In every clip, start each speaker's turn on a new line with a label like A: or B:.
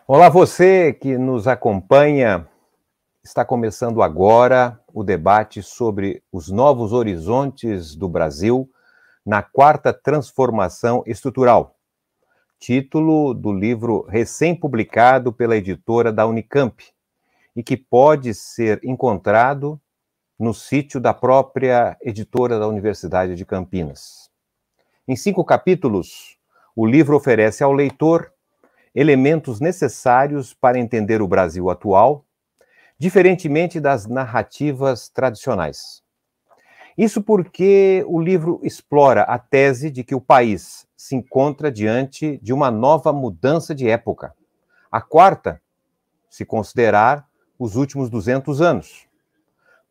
A: Olá, você que nos acompanha. Está começando agora o debate sobre os novos horizontes do Brasil na quarta transformação estrutural, título do livro recém-publicado pela editora da Unicamp e que pode ser encontrado no sítio da própria editora da Universidade de Campinas. Em 5 capítulos, o livro oferece ao leitor elementos necessários para entender o Brasil atual, diferentemente das narrativas tradicionais. Isso porque o livro explora a tese de que o país se encontra diante de uma nova mudança de época. A quarta, se considerar os últimos 200 anos.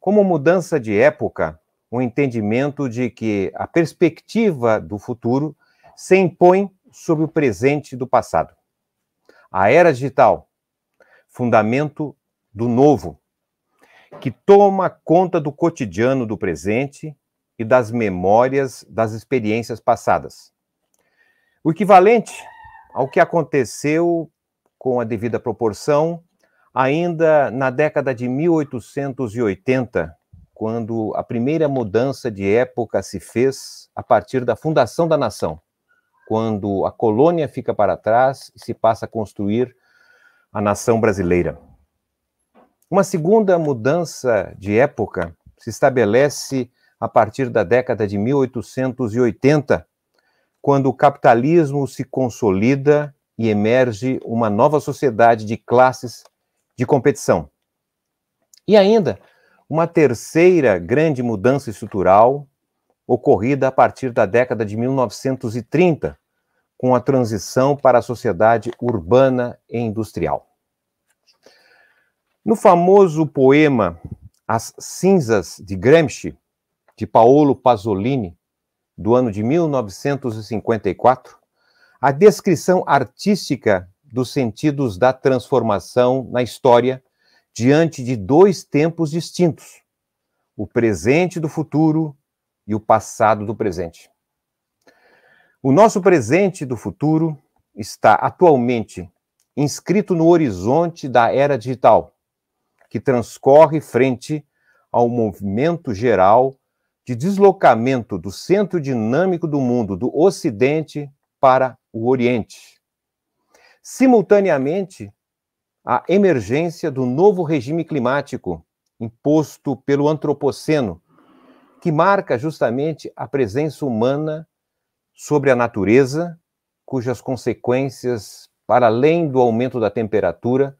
A: Como mudança de época, o entendimento de que a perspectiva do futuro se impõe sobre o presente do passado. A era digital, fundamento do novo, que toma conta do cotidiano do presente e das memórias das experiências passadas. O equivalente ao que aconteceu, com a devida proporção, ainda na década de 1880, quando a primeira mudança de época se fez a partir da fundação da nação, quando a colônia fica para trás e se passa a construir a nação brasileira. Uma segunda mudança de época se estabelece a partir da década de 1880, quando o capitalismo se consolida e emerge uma nova sociedade de classes de competição. E ainda, uma terceira grande mudança estrutural ocorrida a partir da década de 1930, com a transição para a sociedade urbana e industrial. No famoso poema As Cinzas de Gramsci, de Paolo Pasolini, do ano de 1954, a descrição artística dos sentidos da transformação na história diante de dois tempos distintos, o presente do futuro e o passado do presente. O nosso presente do futuro está atualmente inscrito no horizonte da era digital, que transcorre frente ao movimento geral de deslocamento do centro dinâmico do mundo, do Ocidente para o Oriente. Simultaneamente, a emergência do novo regime climático imposto pelo antropoceno, que marca justamente a presença humana sobre a natureza, cujas consequências, para além do aumento da temperatura,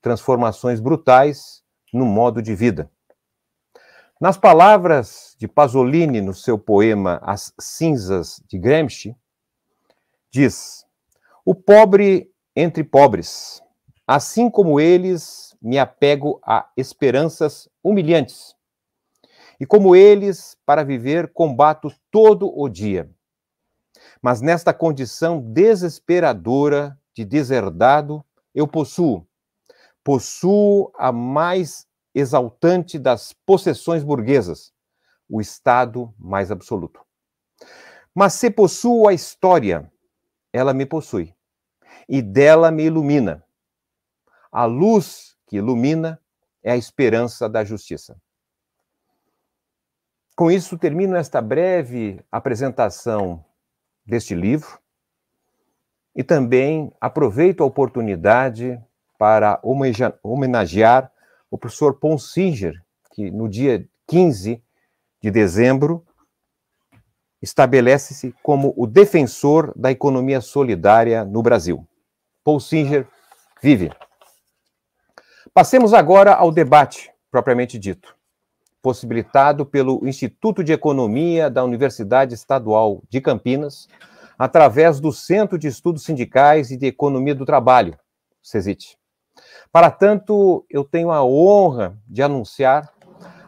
A: transformações brutais no modo de vida. Nas palavras de Pasolini, no seu poema As Cinzas de Gramsci, diz: o pobre entre pobres, assim como eles, me apego a esperanças humilhantes. E como eles, para viver, combato todo o dia. Mas nesta condição desesperadora de deserdado, eu possuo a mais exaltante das possessões burguesas, o Estado mais absoluto. Mas se possuo a história, ela me possui, e dela me ilumina. A luz que ilumina é a esperança da justiça. Com isso, termino esta breve apresentação deste livro e também aproveito a oportunidade para homenagear o professor Paul Singer, que no dia 15 de dezembro estabelece-se como o defensor da economia solidária no Brasil. Paul Singer vive. Passemos agora ao debate propriamente dito, possibilitado pelo Instituto de Economia da Universidade Estadual de Campinas, através do Centro de Estudos Sindicais e de Economia do Trabalho, CESIT. Para tanto, eu tenho a honra de anunciar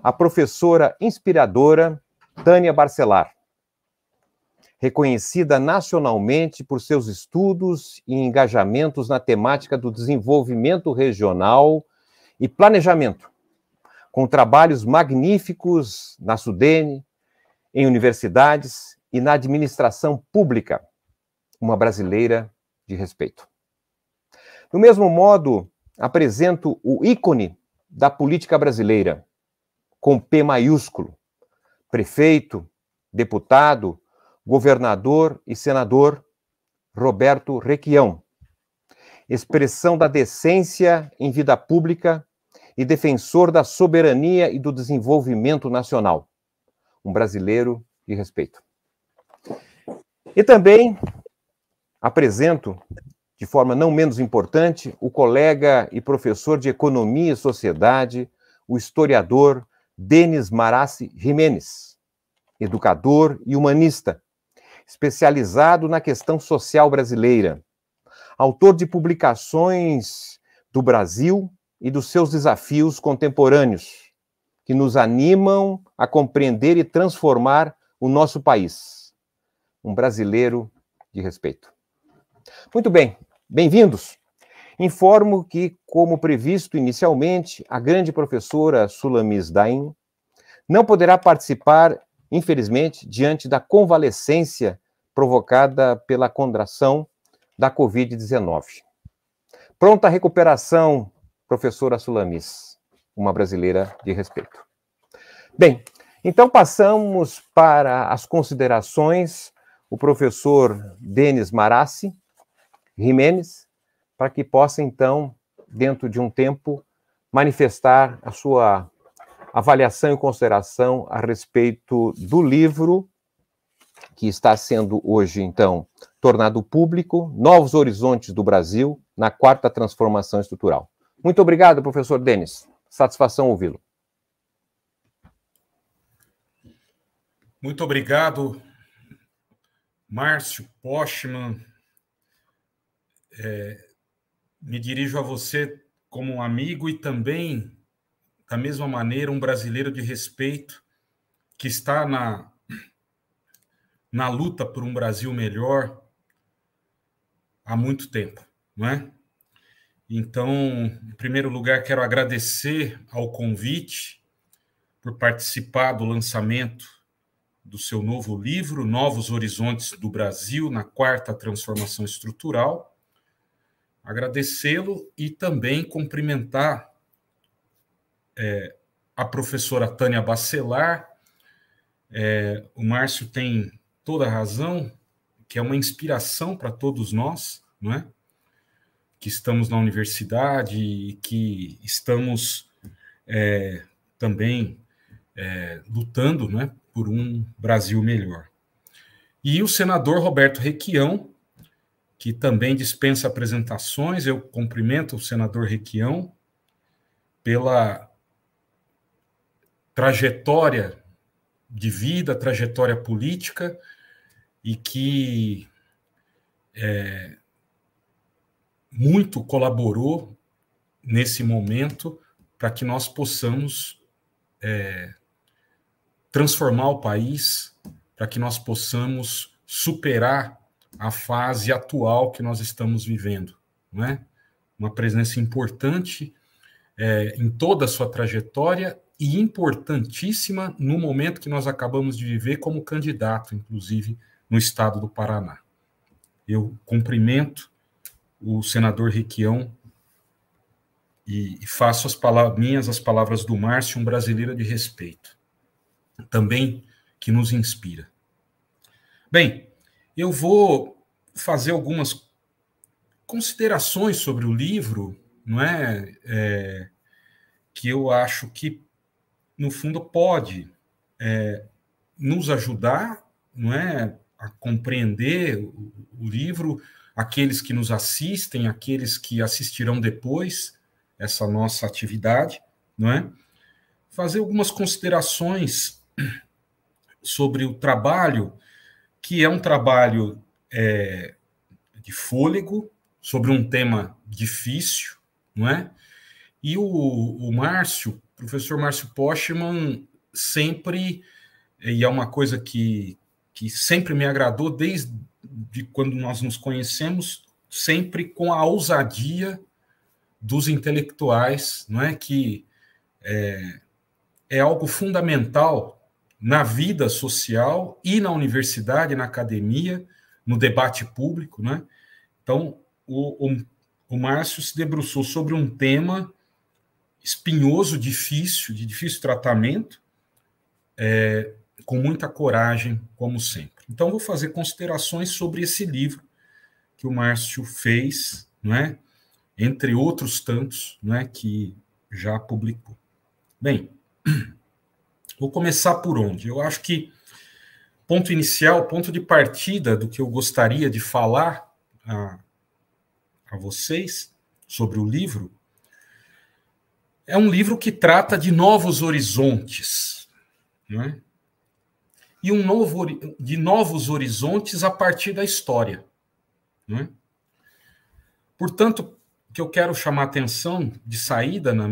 A: a professora inspiradora Tânia Barcelar, reconhecida nacionalmente por seus estudos e engajamentos na temática do desenvolvimento regional e planejamento, com trabalhos magníficos na SUDENE, em universidades e na administração pública, uma brasileira de respeito. Do mesmo modo, apresento o ícone da política brasileira, com P maiúsculo, prefeito, deputado, governador e senador Roberto Requião, expressão da decência em vida pública e defensor da soberania e do desenvolvimento nacional. Um brasileiro de respeito. E também apresento, de forma não menos importante, o colega e professor de Economia e Sociedade, o historiador Denis Marassi Gimenez, educador e humanista, especializado na questão social brasileira, autor de publicações do Brasil e dos seus desafios contemporâneos, que nos animam a compreender e transformar o nosso país. Um brasileiro de respeito. Muito bem, bem-vindos. Informo que, como previsto inicialmente, a grande professora Sulamis Daim não poderá participar, infelizmente, diante da convalescência provocada pela contração da Covid-19. Pronta a recuperação, professora Sulamis, uma brasileira de respeito. Bem, então passamos para as considerações, o professor Denis Marassi Gimenez, para que possa, então, dentro de um tempo, manifestar a sua avaliação e consideração a respeito do livro que está sendo hoje, então, tornado público, Novos Horizontes do Brasil, na Quarta Transformação Estrutural. Muito obrigado, professor Denis. Satisfação ouvi-lo.
B: Muito obrigado, Márcio Postman. Me dirijo a você como um amigo e também, da mesma maneira, um brasileiro de respeito que está na luta por um Brasil melhor há muito tempo, não é? Então, em primeiro lugar, quero agradecer ao convite por participar do lançamento do seu novo livro, Novos Horizontes do Brasil, na Quarta Transformação Estrutural. Agradecê-lo e também cumprimentar a professora Tânia Bacelar. O Márcio tem toda a razão, que é uma inspiração para todos nós, não é? Que estamos na universidade e que estamos também lutando, né, por um Brasil melhor. E o senador Roberto Requião, que também dispensa apresentações. Eu cumprimento o senador Requião pela trajetória de vida, trajetória política, e que muito colaborou nesse momento para que nós possamos transformar o país, para que nós possamos superar a fase atual que nós estamos vivendo, não é? Uma presença importante em toda a sua trajetória e importantíssima no momento que nós acabamos de viver como candidato, inclusive, no estado do Paraná. Eu cumprimento o senador Requião e faço as palavras do Márcio, um brasileiro de respeito, também que nos inspira. Bem, eu vou fazer algumas considerações sobre o livro, não é? Que eu acho que, no fundo, pode nos ajudar, não é, a compreender o livro, aqueles que nos assistem, aqueles que assistirão depois essa nossa atividade, não é? Fazer algumas considerações sobre o trabalho, que é um trabalho de fôlego, sobre um tema difícil, não é? E o Márcio, o professor Márcio Postman, sempre, e é uma coisa que sempre me agradou desde quando nós nos conhecemos, sempre com a ousadia dos intelectuais, não é? Que é algo fundamental na vida social e na universidade, na academia, no debate público, né? Então, o Márcio se debruçou sobre um tema espinhoso, difícil, de difícil tratamento, com muita coragem, como sempre. Então, vou fazer considerações sobre esse livro que o Márcio fez, não é? Entre outros tantos, não é, que já publicou. Bem, vou começar por onde? Eu acho que ponto inicial, ponto de partida do que eu gostaria de falar a vocês sobre o livro, é um livro que trata de novos horizontes, né? E de novos horizontes a partir da história, né? Portanto, o que eu quero chamar a atenção de saída nos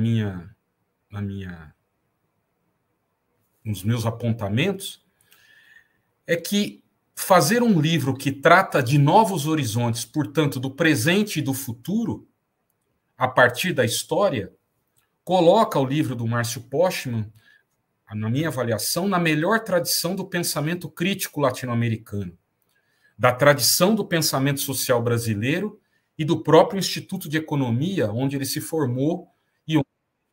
B: meus apontamentos é que fazer um livro que trata de novos horizontes, portanto, do presente e do futuro, a partir da história, coloca o livro do Márcio Postman, na minha avaliação, na melhor tradição do pensamento crítico latino-americano, da tradição do pensamento social brasileiro e do próprio Instituto de Economia, onde ele se formou e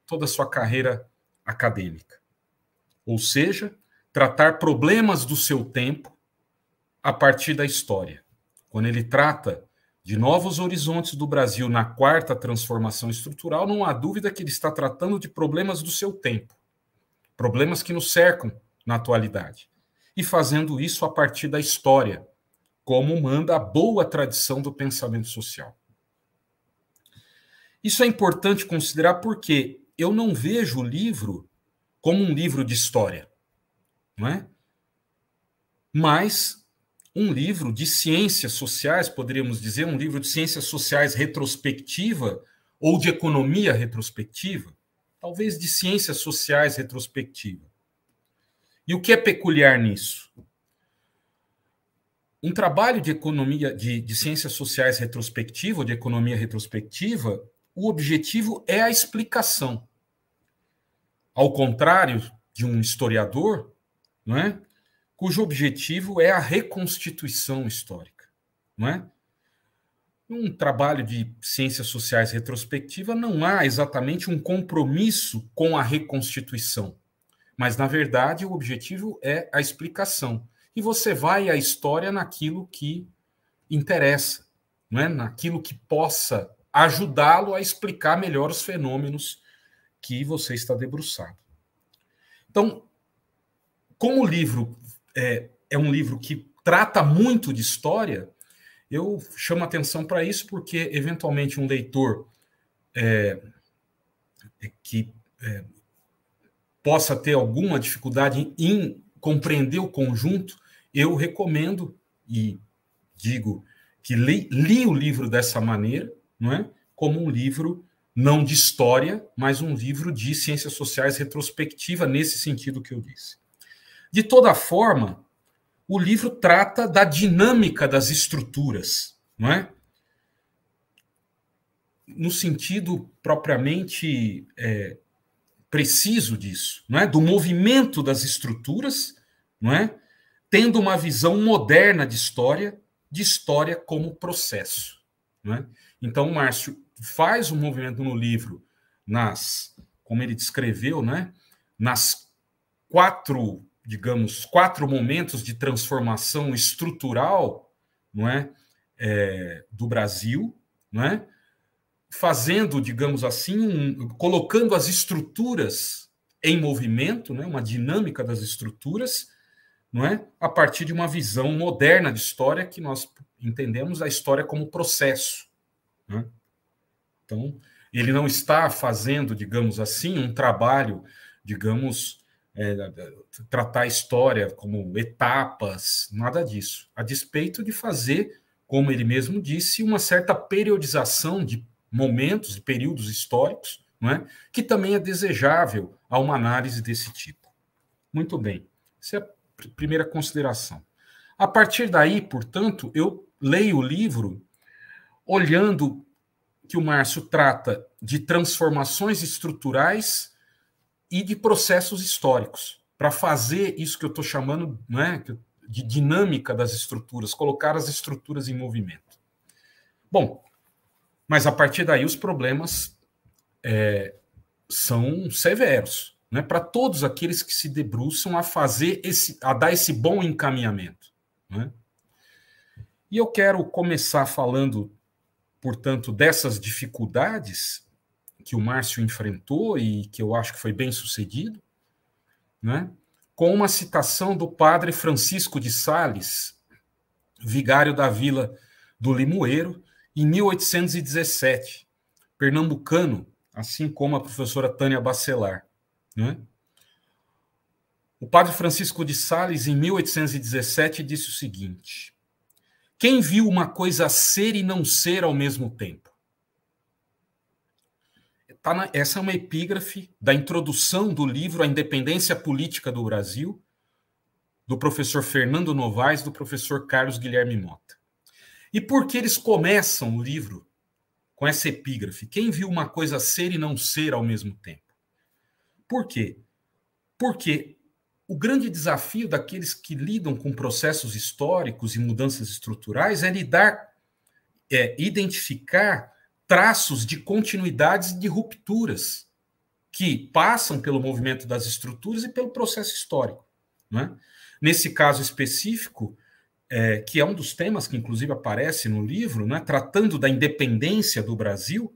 B: toda a sua carreira acadêmica. Ou seja, tratar problemas do seu tempo a partir da história. Quando ele trata de novos horizontes do Brasil na quarta transformação estrutural, não há dúvida que ele está tratando de problemas do seu tempo, problemas que nos cercam na atualidade, e fazendo isso a partir da história, como manda a boa tradição do pensamento social. Isso é importante considerar porque eu não vejo o livro como um livro de história, não é? Mas um livro de ciências sociais, poderíamos dizer, um livro de ciências sociais retrospectiva ou de economia retrospectiva, talvez de ciências sociais retrospectiva. E o que é peculiar nisso? Um trabalho de economia, de ciências sociais retrospectiva ou de economia retrospectiva, o objetivo é a explicação. Ao contrário de um historiador, não é? Cujo objetivo é a reconstituição histórica, não é? Num trabalho de ciências sociais retrospectiva não há exatamente um compromisso com a reconstituição, mas, na verdade, o objetivo é a explicação. E você vai à história naquilo que interessa, não é? Naquilo que possa ajudá-lo a explicar melhor os fenômenos que você está debruçado. Então, como o livro é um livro que trata muito de história, eu chamo atenção para isso porque, eventualmente, um leitor que possa ter alguma dificuldade em compreender o conjunto, eu recomendo e digo que li o livro dessa maneira, não é? Como um livro não de história, mas um livro de ciências sociais retrospectiva, nesse sentido que eu disse. De toda forma, o livro trata da dinâmica das estruturas, não é? No sentido propriamente preciso disso, não é? Do movimento das estruturas, não é? Tendo uma visão moderna de história como processo, não é? Então, o Márcio faz um movimento no livro, como ele descreveu, né? Nas quatro momentos de transformação estrutural, não é? Do Brasil, não é? Fazendo, digamos assim, colocando as estruturas em movimento, né? Uma dinâmica das estruturas, não é? A partir de uma visão moderna de história, que nós entendemos a história como processo, né? Então, ele não está fazendo, digamos assim, um trabalho, digamos, tratar a história como etapas, nada disso. A despeito de fazer, como ele mesmo disse, uma certa periodização de momentos e períodos históricos, não é? Que também é desejável a uma análise desse tipo. Muito bem. Essa é a primeira consideração. A partir daí, portanto, eu leio o livro olhando que o Márcio trata de transformações estruturais e de processos históricos, para fazer isso que eu estou chamando, não é, de dinâmica das estruturas, colocar as estruturas em movimento. Bom, Mas a partir daí os problemas são severos, né, para todos aqueles que se debruçam a dar esse bom encaminhamento, né? E eu quero começar falando, portanto, dessas dificuldades que o Márcio enfrentou e que eu acho que foi bem sucedido, né, com uma citação do padre Francisco de Sales, vigário da vila do Limoeiro, em 1817, pernambucano, assim como a professora Tânia Bacelar, né? O padre Francisco de Sales, em 1817, disse o seguinte: quem viu uma coisa ser e não ser ao mesmo tempo? Essa é uma epígrafe da introdução do livro A Independência Política do Brasil, do professor Fernando Novaes, do professor Carlos Guilherme Mota. E por que eles começam o livro com essa epígrafe? Quem viu uma coisa ser e não ser ao mesmo tempo? Por quê? Porque o grande desafio daqueles que lidam com processos históricos e mudanças estruturais é identificar traços de continuidades e de rupturas que passam pelo movimento das estruturas e pelo processo histórico, né? Nesse caso específico, que é um dos temas que inclusive aparece no livro, né, tratando da independência do Brasil,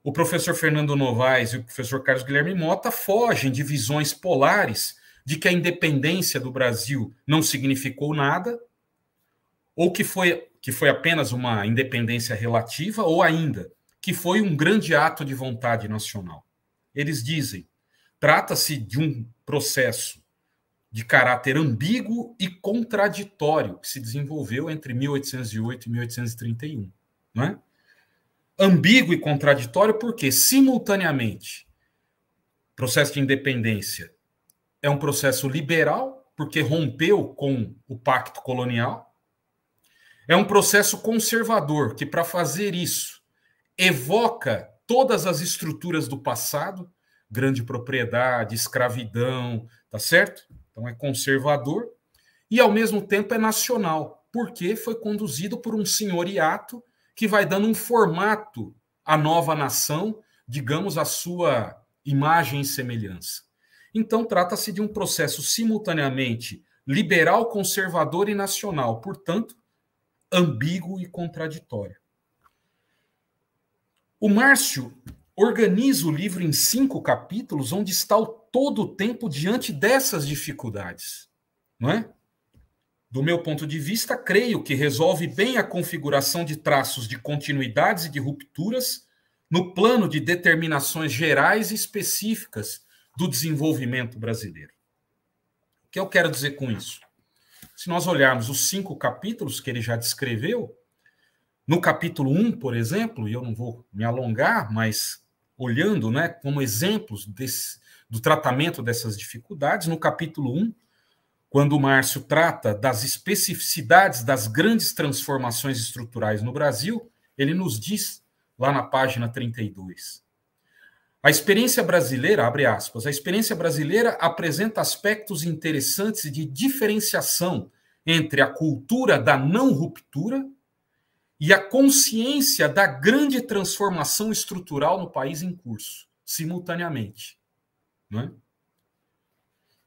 B: o professor Fernando Novaes e o professor Carlos Guilherme Mota fogem de visões polares de que a independência do Brasil não significou nada, ou que foi apenas uma independência relativa, ou ainda que foi um grande ato de vontade nacional. Eles dizem, trata-se de um processo de caráter ambíguo e contraditório que se desenvolveu entre 1808 e 1831. Não é? Ambíguo e contraditório porque, simultaneamente, o processo de independência é um processo liberal, porque rompeu com o pacto colonial. É um processo conservador, que, para fazer isso, evoca todas as estruturas do passado, grande propriedade, escravidão, tá certo? Então é conservador e, ao mesmo tempo, é nacional, porque foi conduzido por um senhoriato que vai dando um formato à nova nação, digamos, a sua imagem e semelhança. Então, trata-se de um processo simultaneamente liberal, conservador e nacional, portanto, ambíguo e contraditório. O Márcio organiza o livro em 5 capítulos, onde está todo o tempo diante dessas dificuldades, não é? Do meu ponto de vista, creio que resolve bem a configuração de traços de continuidades e de rupturas no plano de determinações gerais e específicas do desenvolvimento brasileiro. O que eu quero dizer com isso? Se nós olharmos os 5 capítulos que ele já descreveu, no capítulo 1, por exemplo, e eu não vou me alongar, mas olhando, né, como exemplos do tratamento dessas dificuldades, no capítulo 1, quando o Márcio trata das especificidades das grandes transformações estruturais no Brasil, ele nos diz, lá na página 32, a experiência brasileira, abre aspas, a experiência brasileira apresenta aspectos interessantes de diferenciação entre a cultura da não ruptura e a consciência da grande transformação estrutural no país em curso, simultaneamente. Não é?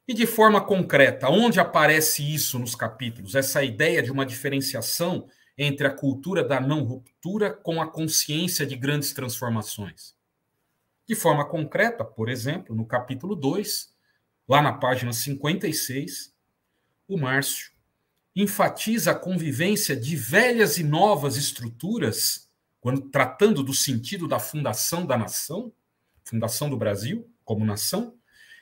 B: E de forma concreta, onde aparece isso nos capítulos? Essa ideia de uma diferenciação entre a cultura da não ruptura com a consciência de grandes transformações. De forma concreta, por exemplo, no capítulo 2, lá na página 56, o Márcio enfatiza a convivência de velhas e novas estruturas, quando tratando do sentido da fundação da nação, fundação do Brasil como nação,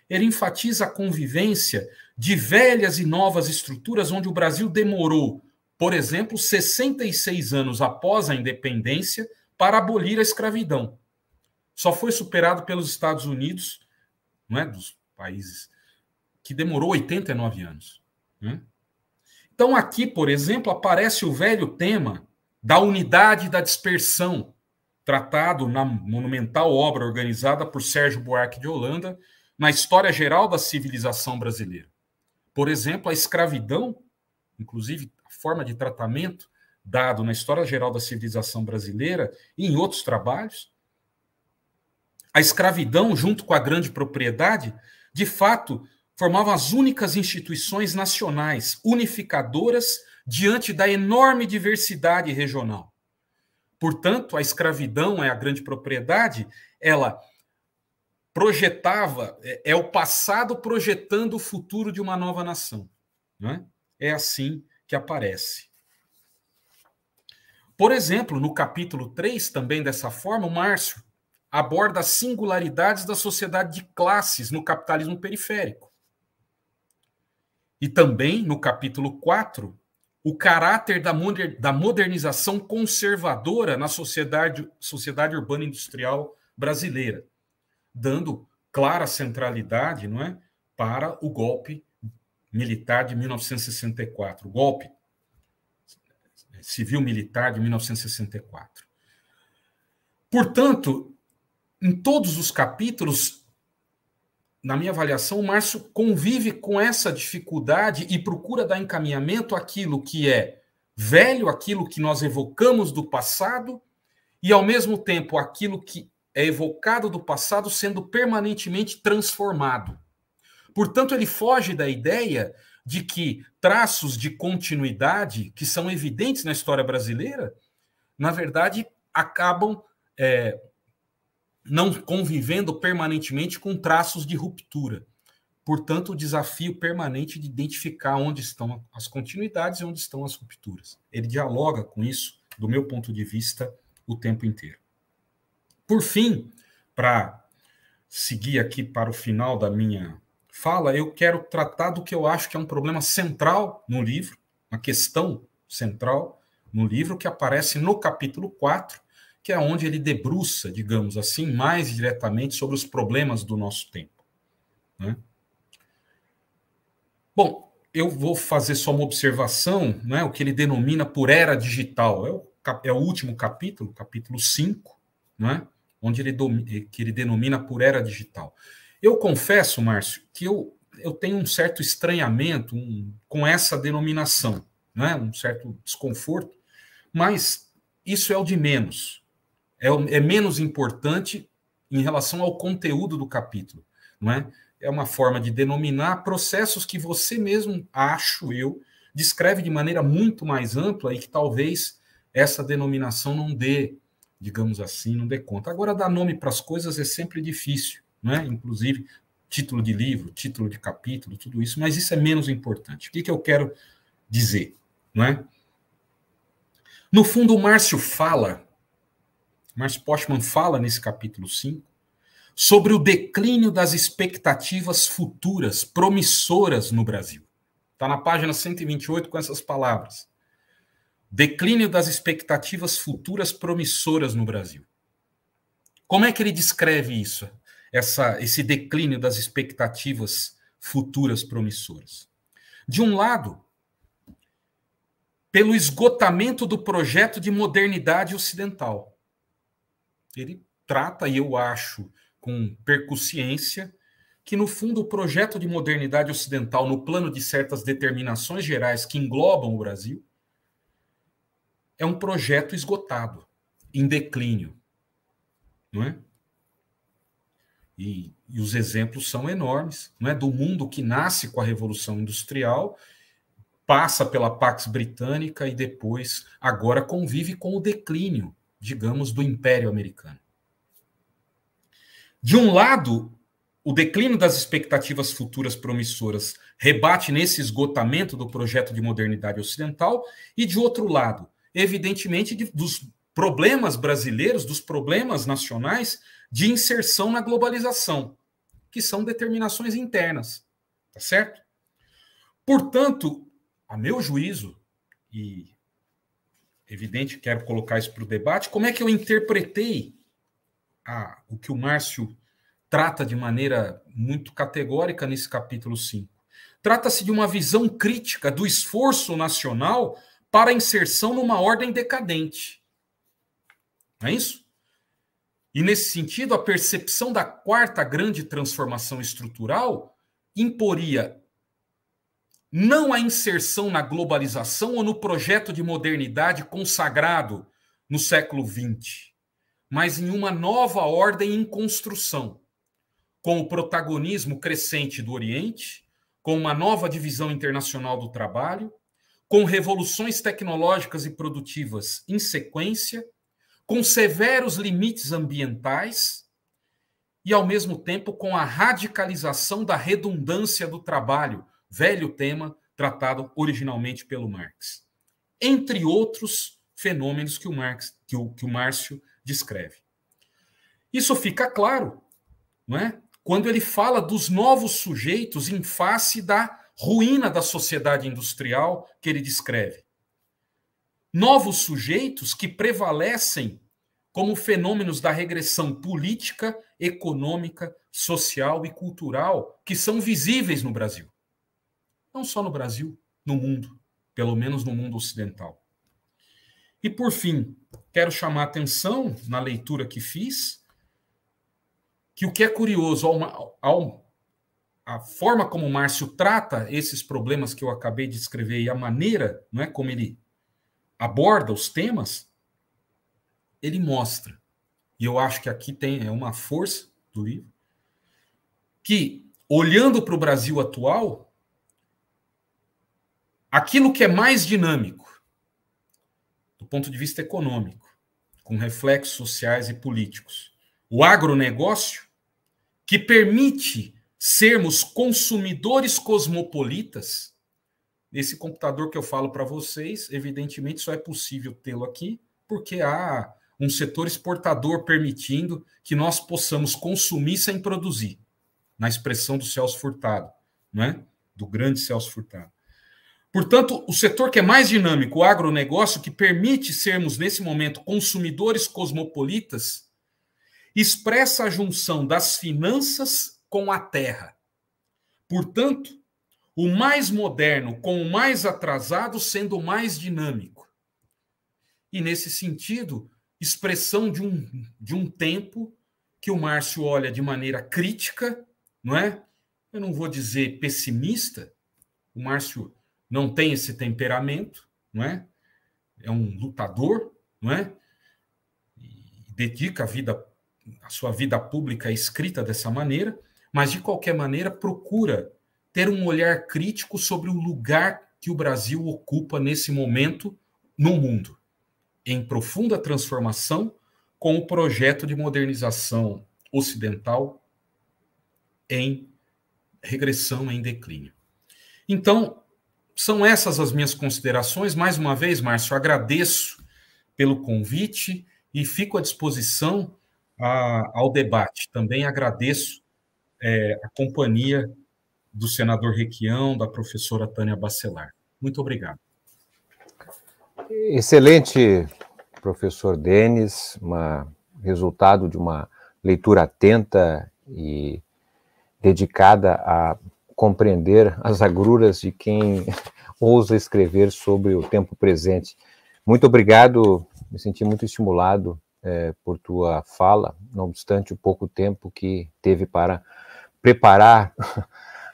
B: ele enfatiza a convivência de velhas e novas estruturas onde o Brasil demorou, por exemplo, 66 anos após a independência para abolir a escravidão. Só foi superado pelos Estados Unidos, não é, dos países, que demorou 89 anos. Né? Então, aqui, por exemplo, aparece o velho tema da unidade e da dispersão, tratado na monumental obra organizada por Sérgio Buarque de Holanda, na História Geral da Civilização Brasileira. Por exemplo, a escravidão, inclusive a forma de tratamento dado na história geral da civilização brasileira e em outros trabalhos. A escravidão, junto com a grande propriedade, de fato, formavam as únicas instituições nacionais unificadoras diante da enorme diversidade regional. Portanto, a escravidão, a grande propriedade, ela projetava, é o passado projetando o futuro de uma nova nação. Não é? É assim que aparece. Por exemplo, no capítulo 3, também dessa forma, o Márcio aborda as singularidades da sociedade de classes no capitalismo periférico. E também, no capítulo 4, o caráter da modernização conservadora na sociedade urbana industrial brasileira, dando clara centralidade, não é, para o golpe militar de 1964, o golpe civil-militar de 1964. Portanto, em todos os capítulos, na minha avaliação, o Márcio convive com essa dificuldade e procura dar encaminhamento àquilo que é velho, aquilo que nós evocamos do passado, e, ao mesmo tempo, aquilo que é evocado do passado sendo permanentemente transformado. Portanto, ele foge da ideia de que traços de continuidade, que são evidentes na história brasileira, na verdade, acabam não convivendo permanentemente com traços de ruptura. Portanto, o desafio permanente de identificar onde estão as continuidades e onde estão as rupturas. Ele dialoga com isso, do meu ponto de vista, o tempo inteiro. Por fim, para seguir aqui para o final da minha fala, eu quero tratar do que eu acho que é um problema central no livro, uma questão central no livro, que aparece no capítulo 4, que é onde ele debruça, digamos assim, mais diretamente sobre os problemas do nosso tempo. Né? Bom, eu vou fazer só uma observação, né, o que ele denomina por era digital. É o último capítulo, capítulo 5, né, onde ele denomina por era digital. Eu confesso, Márcio, que eu tenho um certo estranhamento com essa denominação, né, um certo desconforto, mas isso é o de menos. É menos importante em relação ao conteúdo do capítulo, não é? É uma forma de denominar processos que você mesmo, acho eu, descreve de maneira muito mais ampla e que talvez essa denominação não dê, digamos assim, não dê conta. Agora, dar nome para as coisas é sempre difícil, não é? Inclusive título de livro, título de capítulo, tudo isso, mas isso é menos importante. O que eu quero dizer, não é? No fundo, o Márcio Postman fala nesse capítulo 5 sobre o declínio das expectativas futuras promissoras no Brasil. Está na página 128 com essas palavras. Declínio das expectativas futuras promissoras no Brasil. Como é que ele descreve isso? Esse declínio das expectativas futuras promissoras. De um lado, pelo esgotamento do projeto de modernidade ocidental. Ele trata, e eu acho com percussiência, que, no fundo, o projeto de modernidade ocidental, no plano de certas determinações gerais que englobam o Brasil, é um projeto esgotado, em declínio. Não é? E os exemplos são enormes, não é? Do mundo que nasce com a Revolução Industrial, passa pela Pax Britânica e depois, agora, convive com o declínio, digamos, do Império Americano. De um lado, o declínio das expectativas futuras promissoras rebate nesse esgotamento do projeto de modernidade ocidental, e, de outro lado, evidentemente, dos problemas brasileiros, dos problemas nacionais de inserção na globalização, que são determinações internas, tá certo? Portanto, a meu juízo, e evidente, quero colocar isso para o debate, como é que eu interpretei o que o Márcio trata de maneira muito categórica nesse capítulo 5? Trata-se de uma visão crítica do esforço nacional para a inserção numa ordem decadente. Não é isso? E, nesse sentido, a percepção da quarta grande transformação estrutural imporia não a inserção na globalização ou no projeto de modernidade consagrado no século XX, mas em uma nova ordem em construção, com o protagonismo crescente do Oriente, com uma nova divisão internacional do trabalho, com revoluções tecnológicas e produtivas em sequência, com severos limites ambientais e, ao mesmo tempo, com a radicalização da redundância do trabalho, velho tema tratado originalmente pelo Marx. Entre outros fenômenos que o Márcio descreve. Isso fica claro, não é? Quando ele fala dos novos sujeitos em face da ruína da sociedade industrial que ele descreve. Novos sujeitos que prevalecem como fenômenos da regressão política, econômica, social e cultural que são visíveis no Brasil. Não só no Brasil, no mundo, pelo menos no mundo ocidental. E, por fim, quero chamar a atenção, na leitura que fiz, que o que é curioso, a forma como o Márcio trata esses problemas que eu acabei de escrever e a maneira, não é, como ele aborda os temas, ele mostra, e eu acho que aqui tem uma força do livro, que, olhando para o Brasil atual, aquilo que é mais dinâmico, do ponto de vista econômico, com reflexos sociais e políticos, o agronegócio, que permite sermos consumidores cosmopolitas. Esse computador que eu falo para vocês, evidentemente, só é possível tê-lo aqui porque há um setor exportador permitindo que nós possamos consumir sem produzir, na expressão do Celso Furtado, não é? Do grande Celso Furtado. Portanto, o setor que é mais dinâmico, o agronegócio, que permite sermos, nesse momento, consumidores cosmopolitas, expressa a junção das finanças com a terra. Portanto, o mais moderno com o mais atrasado sendo o mais dinâmico. E, nesse sentido, expressão de um tempo que o Márcio olha de maneira crítica, não é? Eu não vou dizer pessimista, o Márcio não tem esse temperamento, não é? É um lutador, não é? E dedica a sua vida pública escrita dessa maneira, mas, de qualquer maneira, procura ter um olhar crítico sobre o lugar que o Brasil ocupa nesse momento no mundo, em profunda transformação, com o projeto de modernização ocidental em regressão, em declínio. Então, são essas as minhas considerações. Mais uma vez, Márcio, agradeço pelo convite e fico à disposição ao debate. Também agradeço a companhia do senador Requião, da professora Tânia Bacelar. Muito obrigado.
A: Excelente, professor Denis, resultado de uma leitura atenta e dedicada a compreender as agruras de quem ousa escrever sobre o tempo presente. Muito obrigado, me senti muito estimulado por tua fala, não obstante o pouco tempo que teve para preparar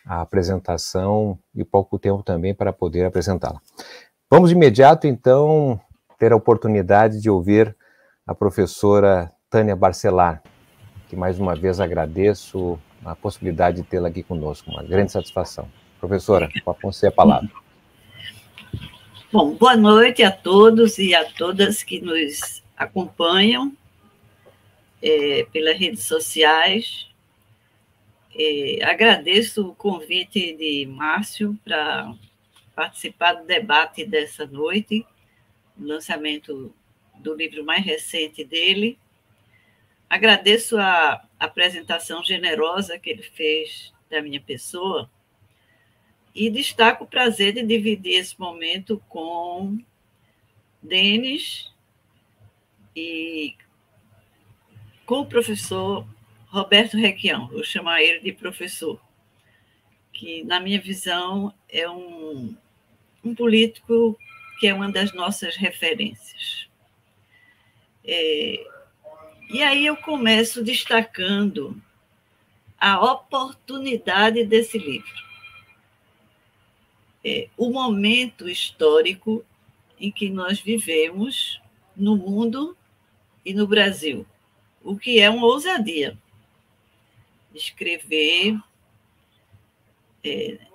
A: a apresentação e pouco tempo também para poder apresentá-la. Vamos de imediato, então, ter a oportunidade de ouvir a professora Tânia Bacelar, que mais uma vez agradeço a possibilidade de tê-la aqui conosco, uma grande satisfação. Professora, com você a palavra.
C: Bom, boa noite a todos e a todas que nos acompanham pelas redes sociais. Agradeço o convite de Márcio para participar do debate dessa noite, o lançamento do livro mais recente dele. Agradeço a apresentação generosa que ele fez da minha pessoa e destaco o prazer de dividir esse momento com Denis e com o professor Roberto Requião. Vou chamar ele de professor, que, na minha visão, é um político que é uma das nossas referências. E aí eu começo destacando a oportunidade desse livro. o momento histórico em que nós vivemos no mundo e no Brasil, o que é uma ousadia. Escrever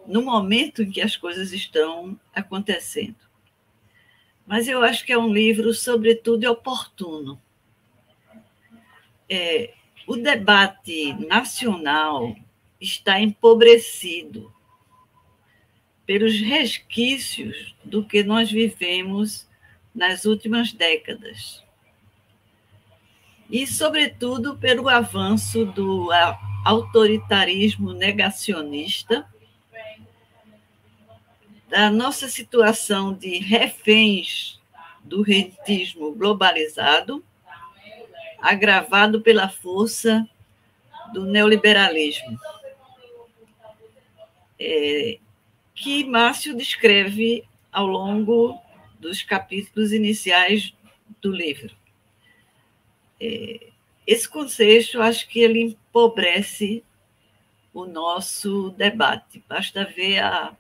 C: no momento em que as coisas estão acontecendo. Mas eu acho que é um livro, sobretudo, oportuno. O debate nacional está empobrecido pelos resquícios do que nós vivemos nas últimas décadas. E, sobretudo, pelo avanço do autoritarismo negacionista, da nossa situação de reféns do rentismo globalizado, agravado pela força do neoliberalismo, que Márcio descreve ao longo dos capítulos iniciais do livro. Esse contexto, acho que ele empobrece o nosso debate. Basta ver a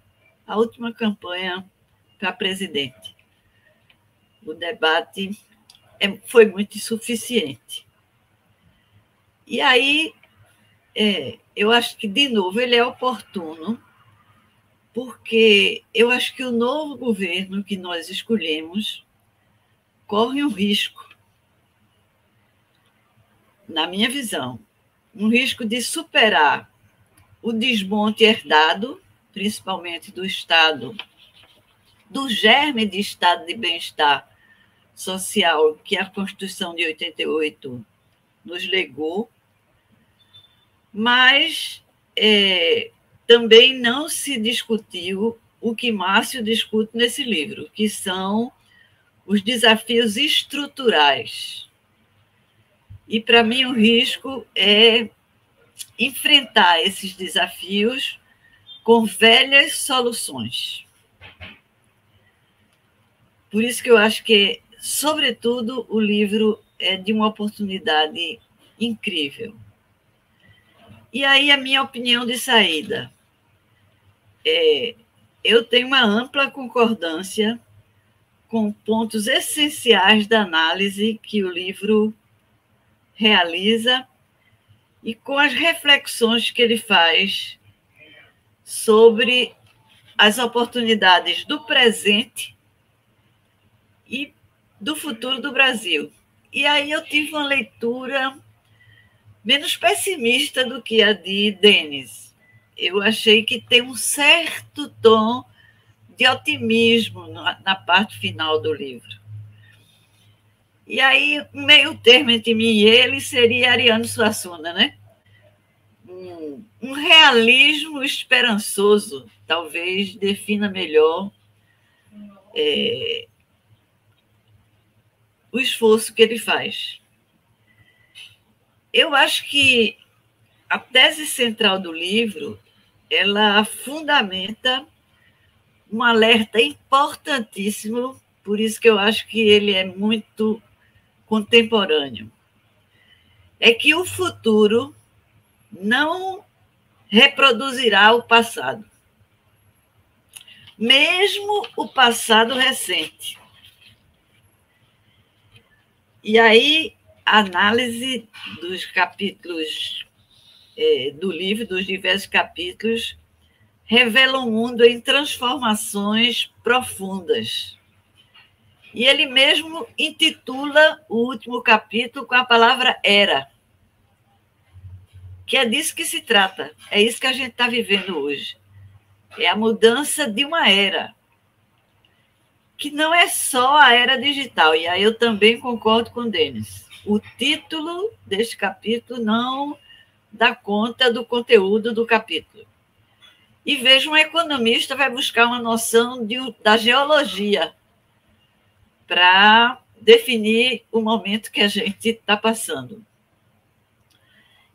C: última campanha para presidente. O debate foi muito insuficiente. E aí, eu acho que, de novo, ele é oportuno, porque eu acho que o novo governo que nós escolhemos corre um risco, na minha visão, um risco de superar o desmonte herdado, principalmente do Estado, do germe de Estado de bem-estar social que a Constituição de 88 nos legou, mas também não se discutiu o que Márcio discute nesse livro, que são os desafios estruturais. E, para mim, o risco é enfrentar esses desafios com velhas soluções. Por isso que eu acho que, sobretudo, o livro é de uma oportunidade incrível. E aí, a minha opinião de saída. Eu tenho uma ampla concordância com pontos essenciais da análise que o livro realiza e com as reflexões que ele faz sobre as oportunidades do presente e do futuro do Brasil. E aí eu tive uma leitura menos pessimista do que a de Denis. Eu achei que tem um certo tom de otimismo na parte final do livro. E aí, meio termo entre mim e ele seria Ariano Suassuna, né? Um realismo esperançoso, talvez defina melhor o esforço que ele faz. Eu acho que a tese central do livro, ela fundamenta um alerta importantíssimo, por isso que eu acho que ele é muito contemporâneo. É que o futuro não reproduzirá o passado, mesmo o passado recente. E aí, a análise dos capítulos do livro, dos diversos capítulos, revela um mundo em transformações profundas. E ele mesmo intitula o último capítulo com a palavra era, que é disso que se trata. É isso que a gente está vivendo hoje. É a mudança de uma era, que não é só a era digital. E aí eu também concordo com o Denis. O título deste capítulo não dá conta do conteúdo do capítulo. E veja, um economista vai buscar uma noção da geologia para definir o momento que a gente está passando.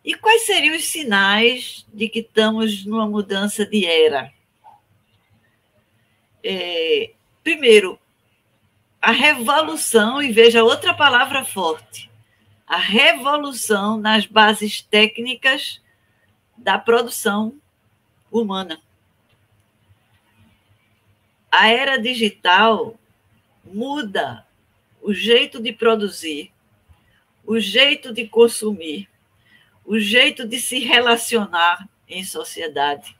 C: E quais seriam os sinais de que estamos numa mudança de era? Primeiro, a revolução, e veja outra palavra forte, a revolução nas bases técnicas da produção humana. a era digital muda o jeito de produzir, o jeito de consumir, o jeito de se relacionar em sociedade.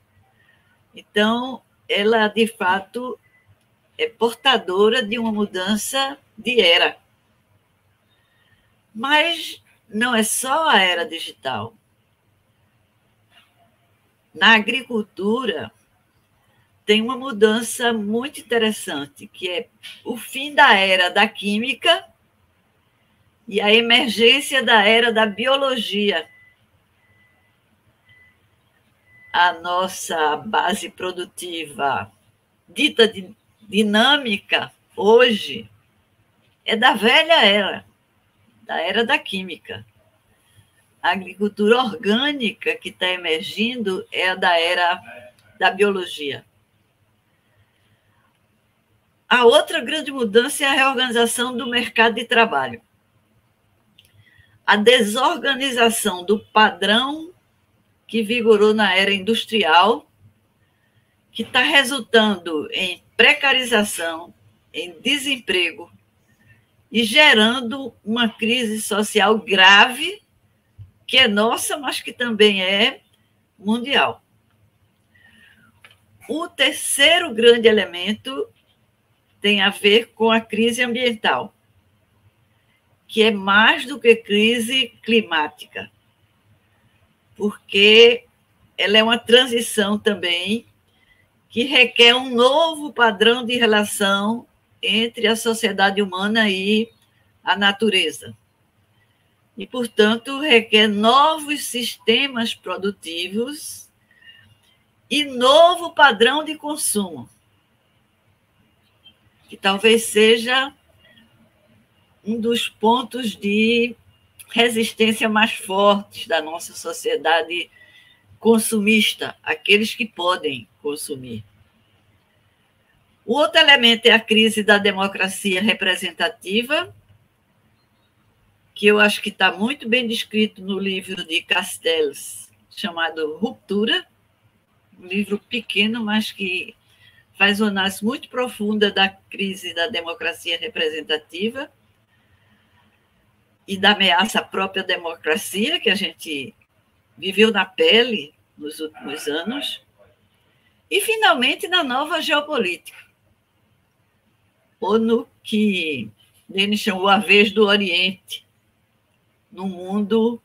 C: Então, ela, de fato, é portadora de uma mudança de era. Mas não é só a era digital. Na agricultura, tem uma mudança muito interessante, que é o fim da era da química e a emergência da era da biologia. A nossa base produtiva, dita dinâmica, hoje, é da velha era, da era da química. A agricultura orgânica que está emergindo é a da era da biologia. A outra grande mudança é a reorganização do mercado de trabalho. A desorganização do padrão que vigorou na era industrial, que está resultando em precarização, em desemprego e gerando uma crise social grave, que é nossa, mas que também é mundial. O terceiro grande elemento tem a ver com a crise ambiental, que é mais do que crise climática, porque ela é uma transição também que requer um novo padrão de relação entre a sociedade humana e a natureza. E, portanto, requer novos sistemas produtivos e novo padrão de consumo, que talvez seja um dos pontos de resistência mais fortes da nossa sociedade consumista, aqueles que podem consumir. O outro elemento é a crise da democracia representativa, que eu acho que está muito bem descrito no livro de Castells, chamado Ruptura, um livro pequeno, mas que faz uma análise muito profunda da crise da democracia representativa e da ameaça à própria democracia, que a gente viveu na pele nos últimos anos, e, finalmente, na nova geopolítica, ou no que Denis chamou a vez do Oriente, num mundo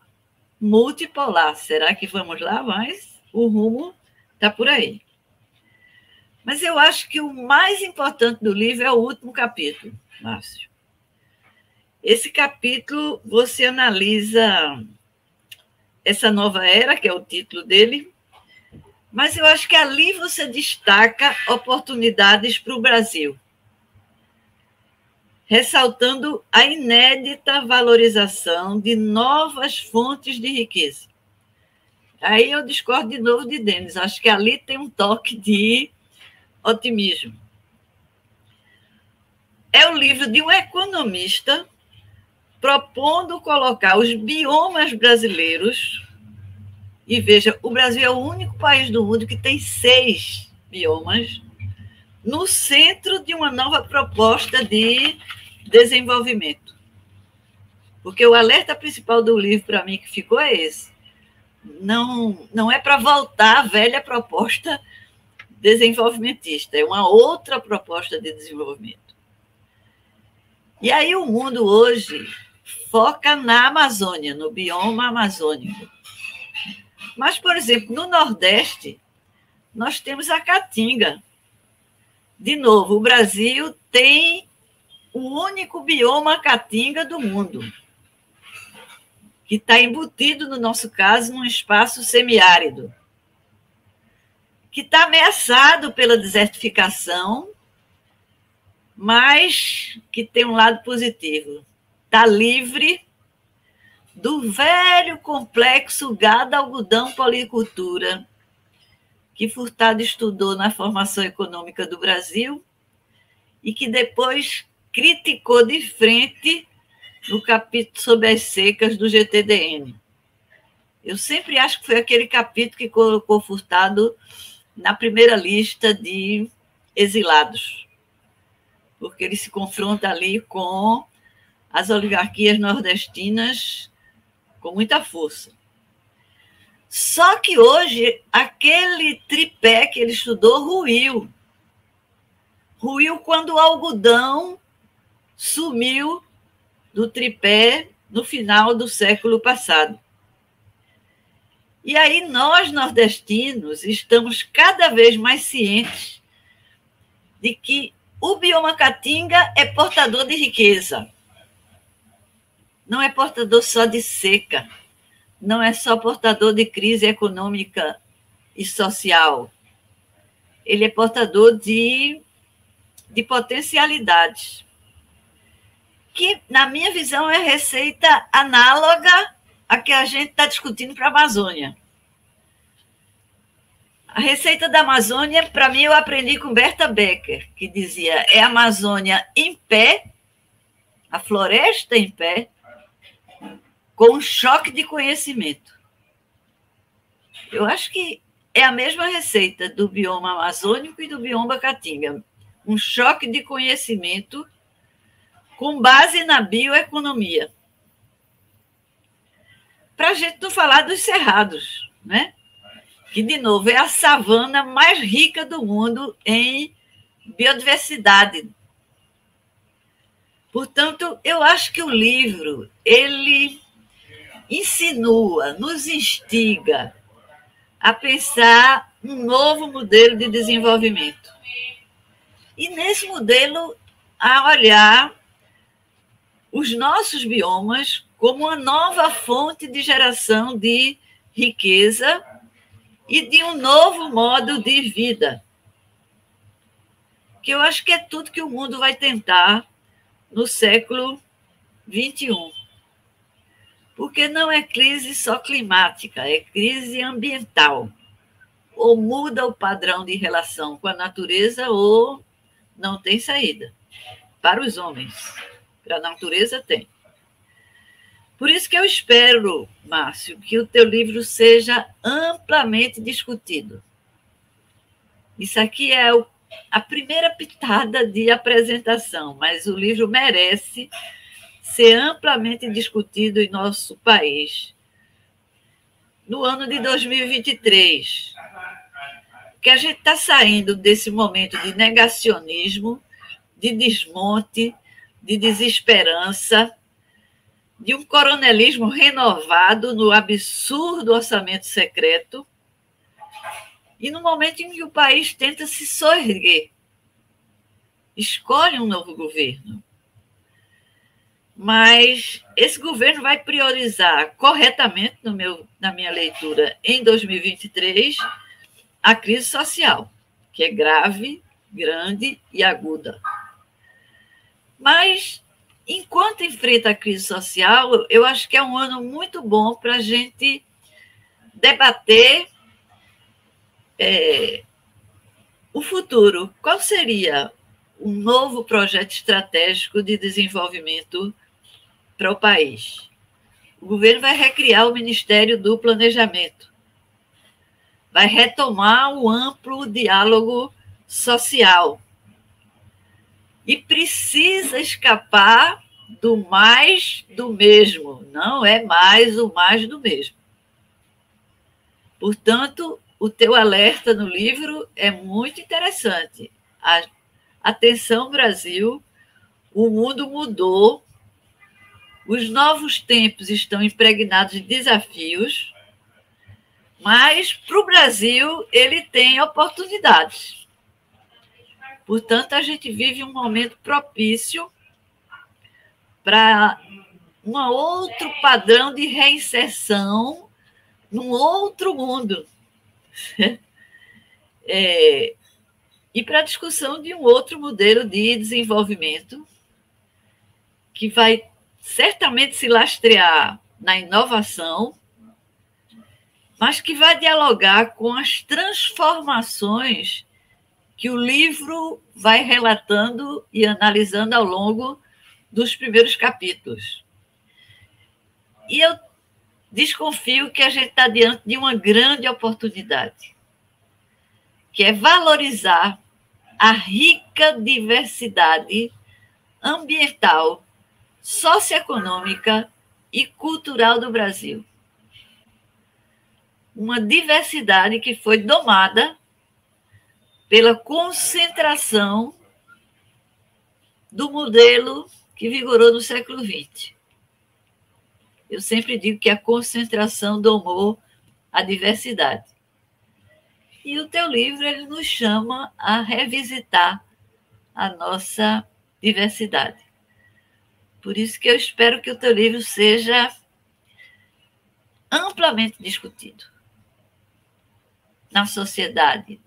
C: multipolar. Será que vamos lá? Mas o rumo está por aí. Mas eu acho que o mais importante do livro é o último capítulo, Márcio. Esse capítulo, você analisa essa nova era, que é o título dele, mas eu acho que ali você destaca oportunidades para o Brasil, ressaltando a inédita valorização de novas fontes de riqueza. Aí eu discordo de novo de Denis, acho que ali tem um toque de otimismo. É o livro de um economista propondo colocar os biomas brasileiros, e veja, o Brasil é o único país do mundo que tem 6 biomas, no centro de uma nova proposta de desenvolvimento. Porque o alerta principal do livro, para mim, que ficou é esse. Não é para voltar à velha proposta desenvolvimentista, é uma outra proposta de desenvolvimento. E aí o mundo hoje foca na Amazônia, no bioma amazônico. Mas, por exemplo, no Nordeste, nós temos a Caatinga. De novo, o Brasil tem o único bioma Caatinga do mundo, que está embutido, no nosso caso, num espaço semiárido, que está ameaçado pela desertificação, mas que tem um lado positivo. Está livre do velho complexo gado, algodão, policultura, que Furtado estudou na formação econômica do Brasil e que depois criticou de frente no capítulo sobre as secas do GTDN. Eu sempre acho que foi aquele capítulo que colocou Furtado na primeira lista de exilados, porque ele se confronta ali com as oligarquias nordestinas com muita força. Só que hoje, aquele tripé que ele estudou ruiu. Ruiu quando o algodão sumiu do tripé no final do século passado. E aí nós, nordestinos, estamos cada vez mais cientes de que o bioma Caatinga é portador de riqueza. Não é portador só de seca. Não é só portador de crise econômica e social. Ele é portador de potencialidades, que, na minha visão, é receita análoga à que a gente está discutindo para a Amazônia. A receita da Amazônia, para mim, eu aprendi com Berta Becker, que dizia: é a Amazônia em pé, a floresta em pé, com um choque de conhecimento. Eu acho que é a mesma receita do bioma amazônico e do bioma Caatinga. Um choque de conhecimento com base na bioeconomia. Para a gente não falar dos cerrados, né? Que, de novo, é a savana mais rica do mundo em biodiversidade. Portanto, eu acho que o livro, ele insinua, nos instiga a pensar um novo modelo de desenvolvimento. E, nesse modelo, a olhar os nossos biomas como uma nova fonte de geração de riqueza e de um novo modo de vida, que eu acho que é tudo que o mundo vai tentar no século XXI. Porque não é crise só climática, é crise ambiental. Ou muda o padrão de relação com a natureza ou não tem saída. Para os homens. Para a natureza tem. Por isso que eu espero, Márcio, que o teu livro seja amplamente discutido. Isso aqui é a primeira pitada de apresentação, mas o livro merece ser amplamente discutido em nosso país no ano de 2023. Que a gente está saindo desse momento de negacionismo, de desmonte, de desesperança, de um coronelismo renovado no absurdo orçamento secreto, e no momento em que o país tenta se soerguer, escolhe um novo governo. Mas esse governo vai priorizar corretamente, na minha leitura, em 2023, a crise social, que é grave, grande e aguda. Mas, enquanto enfrenta a crise social, eu acho que é um ano muito bom para a gente debater o futuro. Qual seria um novo projeto estratégico de desenvolvimento para o país? O governo vai recriar o Ministério do Planejamento, vai retomar o amplo diálogo social e precisa escapar do mais do mesmo, não é mais o mais do mesmo. Portanto, o teu alerta no livro é muito interessante. Atenção, Brasil, o mundo mudou, os novos tempos estão impregnados de desafios, mas para o Brasil ele tem oportunidades. Portanto, a gente vive um momento propício para um outro padrão de reinserção num outro mundo. E para a discussão de um outro modelo de desenvolvimento que vai certamente se lastrear na inovação, mas que vai dialogar com as transformações que o livro vai relatando e analisando ao longo dos primeiros capítulos. E eu desconfio que a gente está diante de uma grande oportunidade, que é valorizar a rica diversidade ambiental, socioeconômica e cultural do Brasil. Uma diversidade que foi domada pela concentração do modelo que vigorou no século XX. Eu sempre digo que a concentração domou a diversidade. E o teu livro ele nos chama a revisitar a nossa diversidade. Por isso que eu espero que o teu livro seja amplamente discutido na sociedade,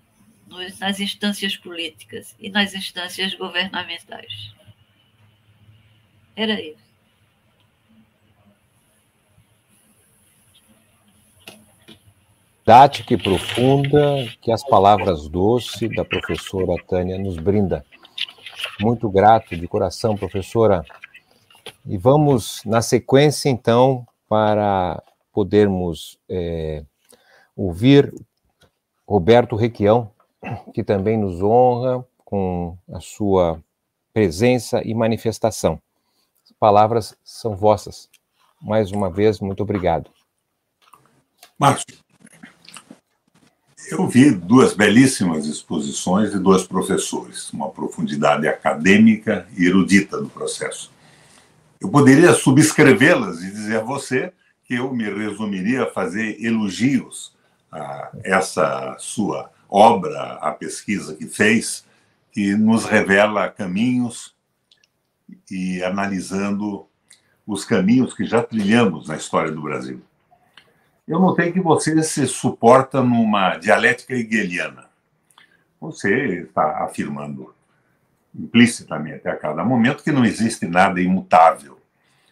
C: nas instâncias políticas e nas instâncias governamentais. Era isso.
A: Didática e profunda que as palavras doces da professora Tânia nos brinda. Muito grato de coração, professora. E vamos, na sequência, então, para podermos ouvir Roberto Requião, que também nos honra com a sua presença e manifestação. As palavras são vossas. Mais uma vez, muito obrigado.
D: Márcio, eu vi duas belíssimas exposições de dois professores, uma profundidade acadêmica e erudita no processo. Eu poderia subscrevê-las e dizer a você que eu me resumiria a fazer elogios a essa sua obra, a pesquisa que fez, que nos revela caminhos e analisando os caminhos que já trilhamos na história do Brasil. Eu notei que você se suporta numa dialética hegeliana. Você está afirmando implicitamente a cada momento que não existe nada imutável.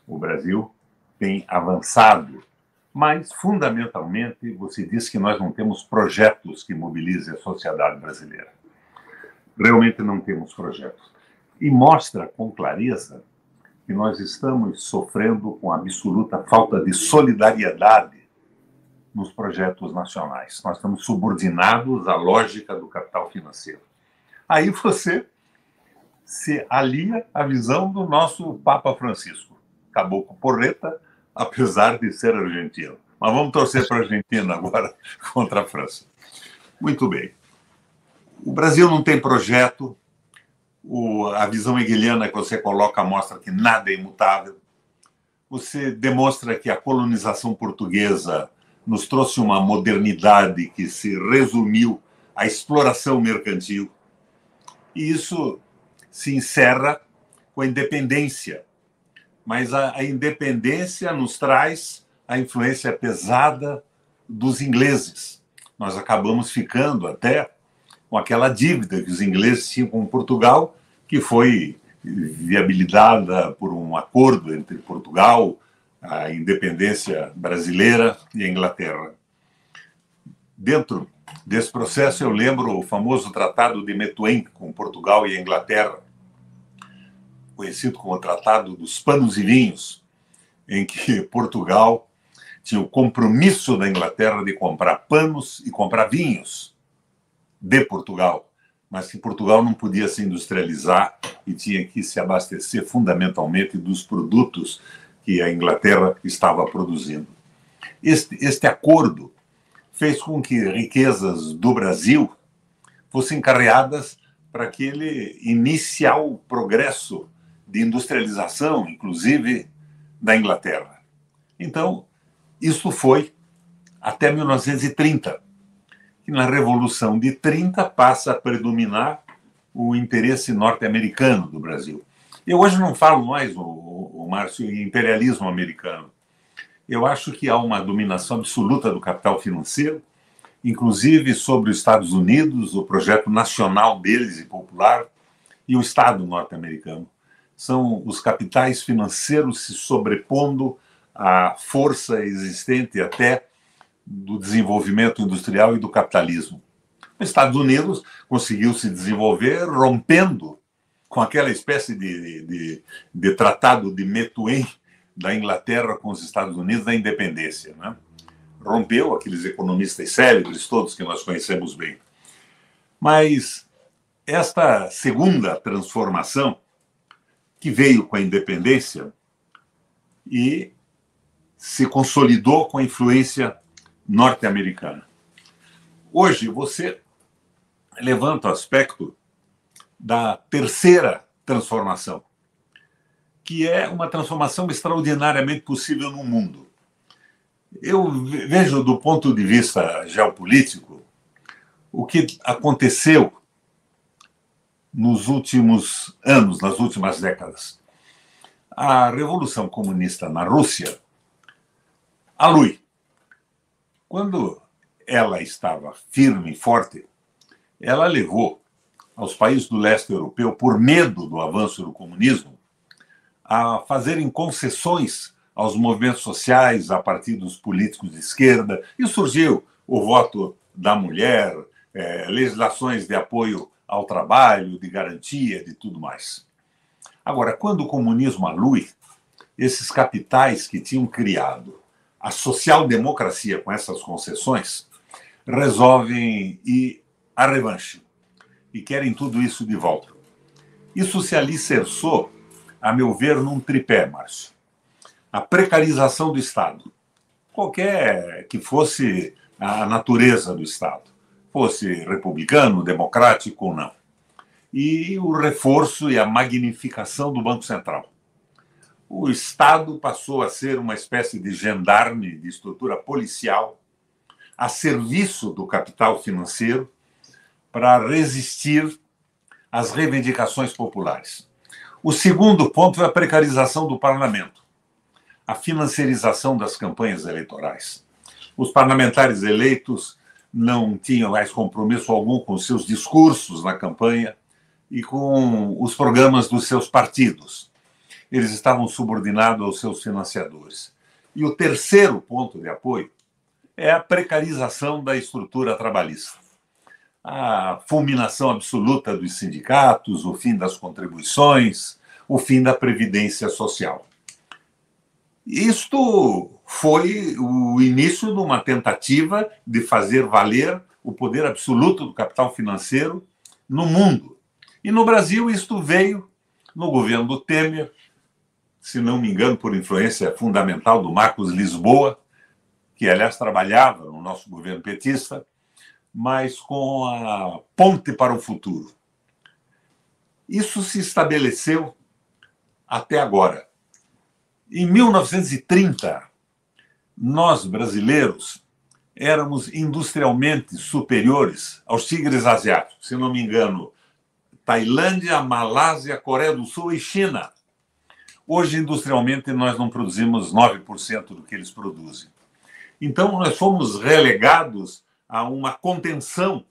D: O Brasil tem avançado, mas, fundamentalmente, você diz que nós não temos projetos que mobilizem a sociedade brasileira. Realmente não temos projetos. E mostra com clareza que nós estamos sofrendo com absoluta falta de solidariedade nos projetos nacionais. Nós estamos subordinados à lógica do capital financeiro. Aí você se alia à visão do nosso Papa Francisco, Caboclo Porreta, apesar de ser argentino. Mas vamos torcer para a Argentina agora contra a França. Muito bem. O Brasil não tem projeto, a visão hegeliana que você coloca mostra que nada é imutável. Você demonstra que a colonização portuguesa nos trouxe uma modernidade que se resumiu à exploração mercantil. E isso se encerra com a independência. Mas a independência nos traz a influência pesada dos ingleses. Nós acabamos ficando até com aquela dívida que os ingleses tinham com Portugal, que foi viabilizada por um acordo entre Portugal, a independência brasileira e a Inglaterra. Dentro desse processo, eu lembro o famoso Tratado de Methuen com Portugal e a Inglaterra, conhecido como o Tratado dos Panos e Vinhos, em que Portugal tinha o compromisso da Inglaterra de comprar panos e comprar vinhos de Portugal, mas que Portugal não podia se industrializar e tinha que se abastecer fundamentalmente dos produtos que a Inglaterra estava produzindo. Este acordo fez com que riquezas do Brasil fossem encarreadas para aquele inicial progresso de industrialização, inclusive da Inglaterra. Então, isso foi até 1930, que na Revolução de 30 passa a predominar o interesse norte-americano do Brasil. Eu hoje não falo mais, o Márcio, em imperialismo americano. Eu acho que há uma dominação absoluta do capital financeiro, inclusive sobre os Estados Unidos, o projeto nacional deles e popular, e o Estado norte-americano. São os capitais financeiros se sobrepondo à força existente até do desenvolvimento industrial e do capitalismo. Os Estados Unidos conseguiu se desenvolver rompendo com aquela espécie de tratado de Methuen da Inglaterra com os Estados Unidos da independência, né? Rompeu aqueles economistas célebres todos que nós conhecemos bem. Mas esta segunda transformação, que veio com a independência e se consolidou com a influência norte-americana. Hoje, você levanta o aspecto da terceira transformação, que é uma transformação extraordinariamente possível no mundo. Eu vejo, do ponto de vista geopolítico, o que aconteceu nos últimos anos, nas últimas décadas. A Revolução Comunista na Rússia, a lui, quando ela estava firme e forte, ela levou aos países do leste europeu, por medo do avanço do comunismo, a fazerem concessões aos movimentos sociais, a partidos políticos de esquerda, e surgiu o voto da mulher, legislações de apoio ao trabalho, de garantia, de tudo mais. Agora, quando o comunismo alui, esses capitais que tinham criado a social-democracia com essas concessões resolvem ir à revanche e querem tudo isso de volta. Isso se alicerçou, a meu ver, num tripé, Márcio. A precarização do Estado, qualquer que fosse a natureza do Estado, fosse republicano, democrático ou não. E o reforço e a magnificação do Banco Central. O Estado passou a ser uma espécie de gendarme, de estrutura policial, a serviço do capital financeiro, para resistir às reivindicações populares. O segundo ponto é a precarização do parlamento, a financiarização das campanhas eleitorais. Os parlamentares eleitos não tinham mais compromisso algum com seus discursos na campanha e com os programas dos seus partidos. Eles estavam subordinados aos seus financiadores. E o terceiro ponto de apoio é a precarização da estrutura trabalhista. A fulminação absoluta dos sindicatos, o fim das contribuições, o fim da previdência social. Isto foi o início de uma tentativa de fazer valer o poder absoluto do capital financeiro no mundo. E no Brasil, isto veio no governo do Temer, se não me engano, por influência fundamental do Marcos Lisboa, que, aliás, trabalhava no nosso governo petista, mas com a ponte para o futuro. Isso se estabeleceu até agora. Em 1930, nós, brasileiros, éramos industrialmente superiores aos tigres asiáticos. Se não me engano, Tailândia, Malásia, Coreia do Sul e China. Hoje, industrialmente, nós não produzimos 9% do que eles produzem. Então, nós fomos relegados a uma contenção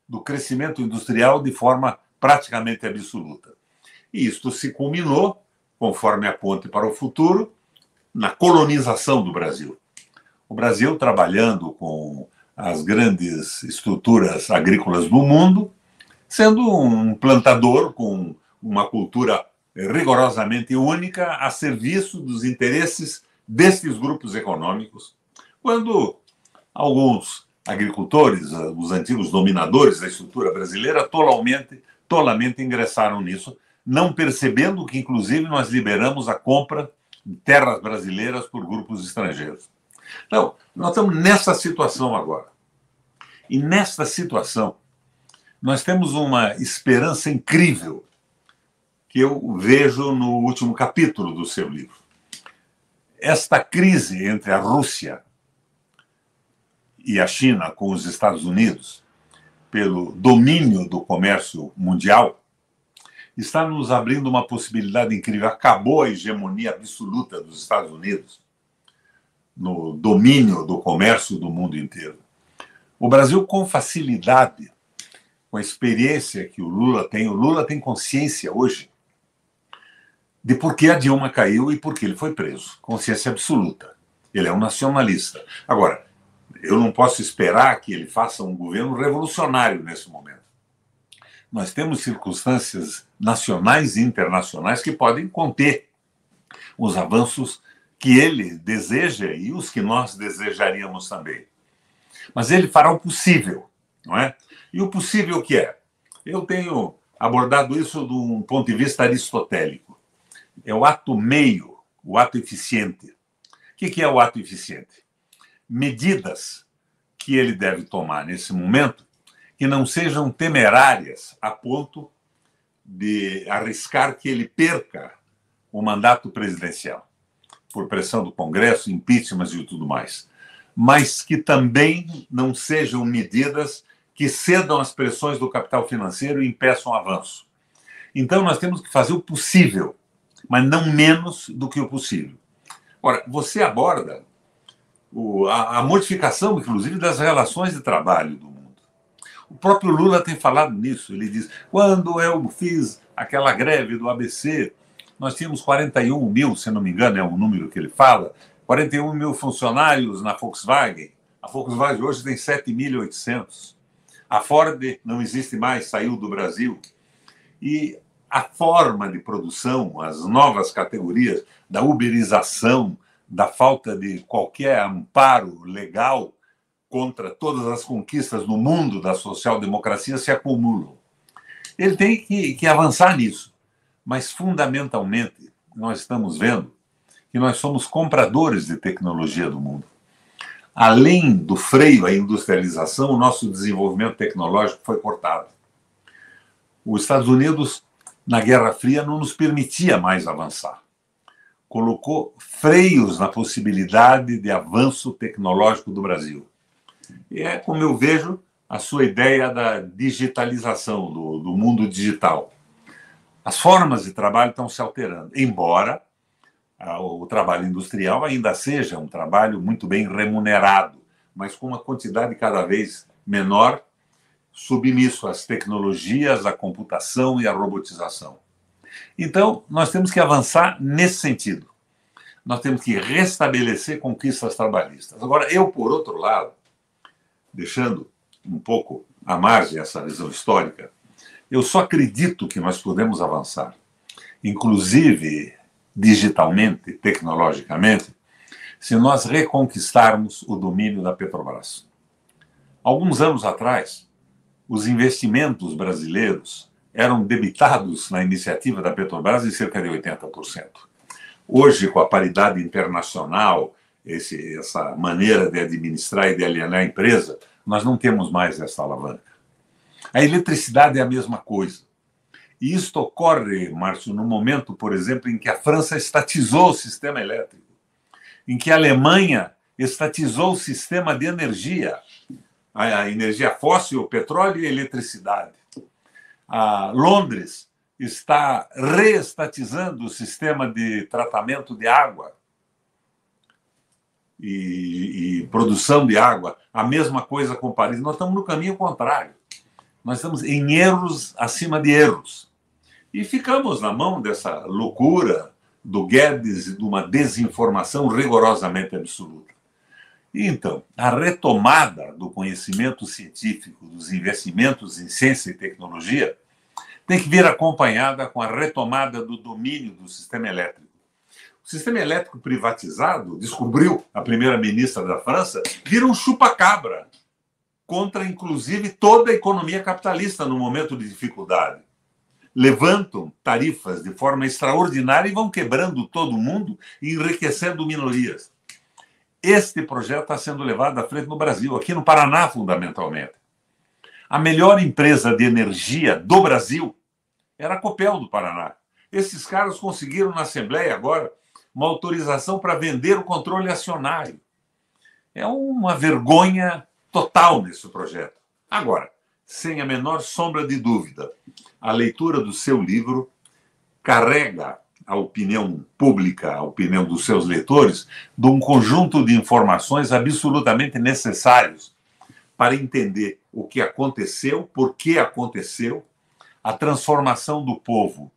D: do crescimento industrial de forma praticamente absoluta. E isto se culminou, conforme a ponte para o futuro, na colonização do Brasil. O Brasil, trabalhando com as grandes estruturas agrícolas do mundo, sendo um plantador com uma cultura rigorosamente única a serviço dos interesses destes grupos econômicos, quando alguns agricultores, os antigos dominadores da estrutura brasileira, tolamente ingressaram nisso, não percebendo que, inclusive, nós liberamos a compra de terras brasileiras por grupos estrangeiros. Então, nós estamos nessa situação agora. E nesta situação, nós temos uma esperança incrível que eu vejo no último capítulo do seu livro. Esta crise entre a Rússia e a China com os Estados Unidos, pelo domínio do comércio mundial, está nos abrindo uma possibilidade incrível. Acabou a hegemonia absoluta dos Estados Unidos no domínio do comércio do mundo inteiro. O Brasil, com facilidade, com a experiência que o Lula tem consciência hoje de por que a Dilma caiu e por que ele foi preso. Consciência absoluta. Ele é um nacionalista. Agora, eu não posso esperar que ele faça um governo revolucionário nesse momento. Nós temos circunstâncias nacionais e internacionais que podem conter os avanços que ele deseja e os que nós desejaríamos também. Mas ele fará o possível, não é? E o possível que é? Eu tenho abordado isso de um ponto de vista aristotélico. É o ato meio, o ato eficiente. O que é o ato eficiente? Medidas que ele deve tomar nesse momento que não sejam temerárias a ponto de arriscar que ele perca o mandato presidencial, por pressão do Congresso, impeachment e tudo mais, mas que também não sejam medidas que cedam às pressões do capital financeiro e impeçam o avanço. Então, nós temos que fazer o possível, mas não menos do que o possível. Ora, você aborda a modificação, inclusive, das relações de trabalho do mundo. O próprio Lula tem falado nisso. Ele diz, quando eu fiz aquela greve do ABC, nós tínhamos 41 mil, se não me engano, é o número que ele fala, 41 mil funcionários na Volkswagen. A Volkswagen hoje tem 7.800. A Ford não existe mais, saiu do Brasil. E a forma de produção, as novas categorias da uberização, da falta de qualquer amparo legal contra todas as conquistas no mundo da social-democracia se acumulam. Ele tem que avançar nisso, mas, fundamentalmente, nós estamos vendo que nós somos compradores de tecnologia do mundo. Além do freio à industrialização, o nosso desenvolvimento tecnológico foi cortado. Os Estados Unidos, na Guerra Fria, não nos permitia mais avançar. Colocou freios na possibilidade de avanço tecnológico do Brasil. E é, como eu vejo, a sua ideia da digitalização, do mundo digital. As formas de trabalho estão se alterando, embora o trabalho industrial ainda seja um trabalho muito bem remunerado, mas com uma quantidade cada vez menor, submisso às tecnologias, à computação e à robotização. Então, nós temos que avançar nesse sentido. Nós temos que restabelecer conquistas trabalhistas. Agora, eu, por outro lado, deixando um pouco à margem essa visão histórica, eu só acredito que nós podemos avançar, inclusive digitalmente, tecnologicamente, se nós reconquistarmos o domínio da Petrobras. Alguns anos atrás, os investimentos brasileiros eram debitados na iniciativa da Petrobras em cerca de 80%. Hoje, com a paridade internacional, essa maneira de administrar e de alienar a empresa, nós não temos mais essa alavanca. A eletricidade é a mesma coisa. E isto ocorre, Márcio, no momento, por exemplo, em que a França estatizou o sistema elétrico, em que a Alemanha estatizou o sistema de energia, a energia fóssil, o petróleo e a eletricidade. Londres está reestatizando o sistema de tratamento de água e produção de água. A mesma coisa com Paris. Nós estamos no caminho contrário. Nós estamos em erros acima de erros. E ficamos na mão dessa loucura do Guedes e de uma desinformação rigorosamente absoluta. E, então, a retomada do conhecimento científico, dos investimentos em ciência e tecnologia, tem que vir acompanhada com a retomada do domínio do sistema elétrico. O sistema elétrico privatizado, descobriu a primeira-ministra da França, vira um chupa-cabra contra, inclusive, toda a economia capitalista no momento de dificuldade. Levantam tarifas de forma extraordinária e vão quebrando todo mundo e enriquecendo minorias. Este projeto está sendo levado à frente no Brasil, aqui no Paraná, fundamentalmente. A melhor empresa de energia do Brasil era a Copel do Paraná. Esses caras conseguiram na Assembleia agora uma autorização para vender o controle acionário. É uma vergonha total nesse projeto. Agora, sem a menor sombra de dúvida, a leitura do seu livro carrega a opinião pública, a opinião dos seus leitores, de um conjunto de informações absolutamente necessários para entender o que aconteceu, por que aconteceu, a transformação do povo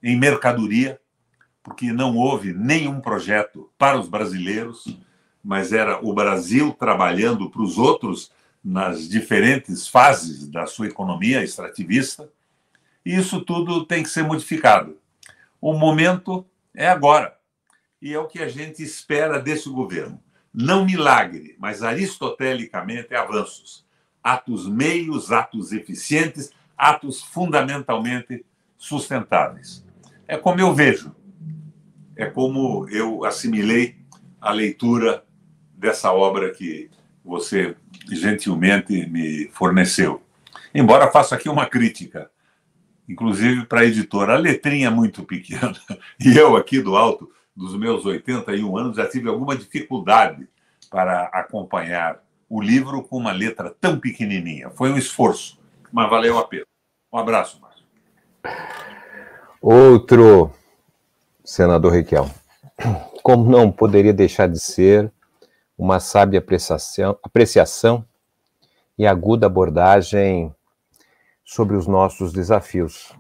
D: em mercadoria, porque não houve nenhum projeto para os brasileiros, mas era o Brasil trabalhando para os outros nas diferentes fases da sua economia extrativista, e isso tudo tem que ser modificado. O momento é agora, e é o que a gente espera desse governo. Não milagre, mas aristotelicamente avanços. Atos meios, atos eficientes, atos fundamentalmente sustentáveis. É como eu vejo, é como eu assimilei a leitura dessa obra que você gentilmente me forneceu. Embora faça aqui uma crítica, inclusive para a editora, a letrinha é muito pequena, e eu aqui do alto dos meus 81 anos já tive alguma dificuldade para acompanhar o livro com uma letra tão pequenininha. Foi um esforço, mas valeu a pena. Um abraço, Márcio.
A: Outro, senador Requião, como não poderia deixar de ser uma sábia apreciação e aguda abordagem sobre os nossos desafios.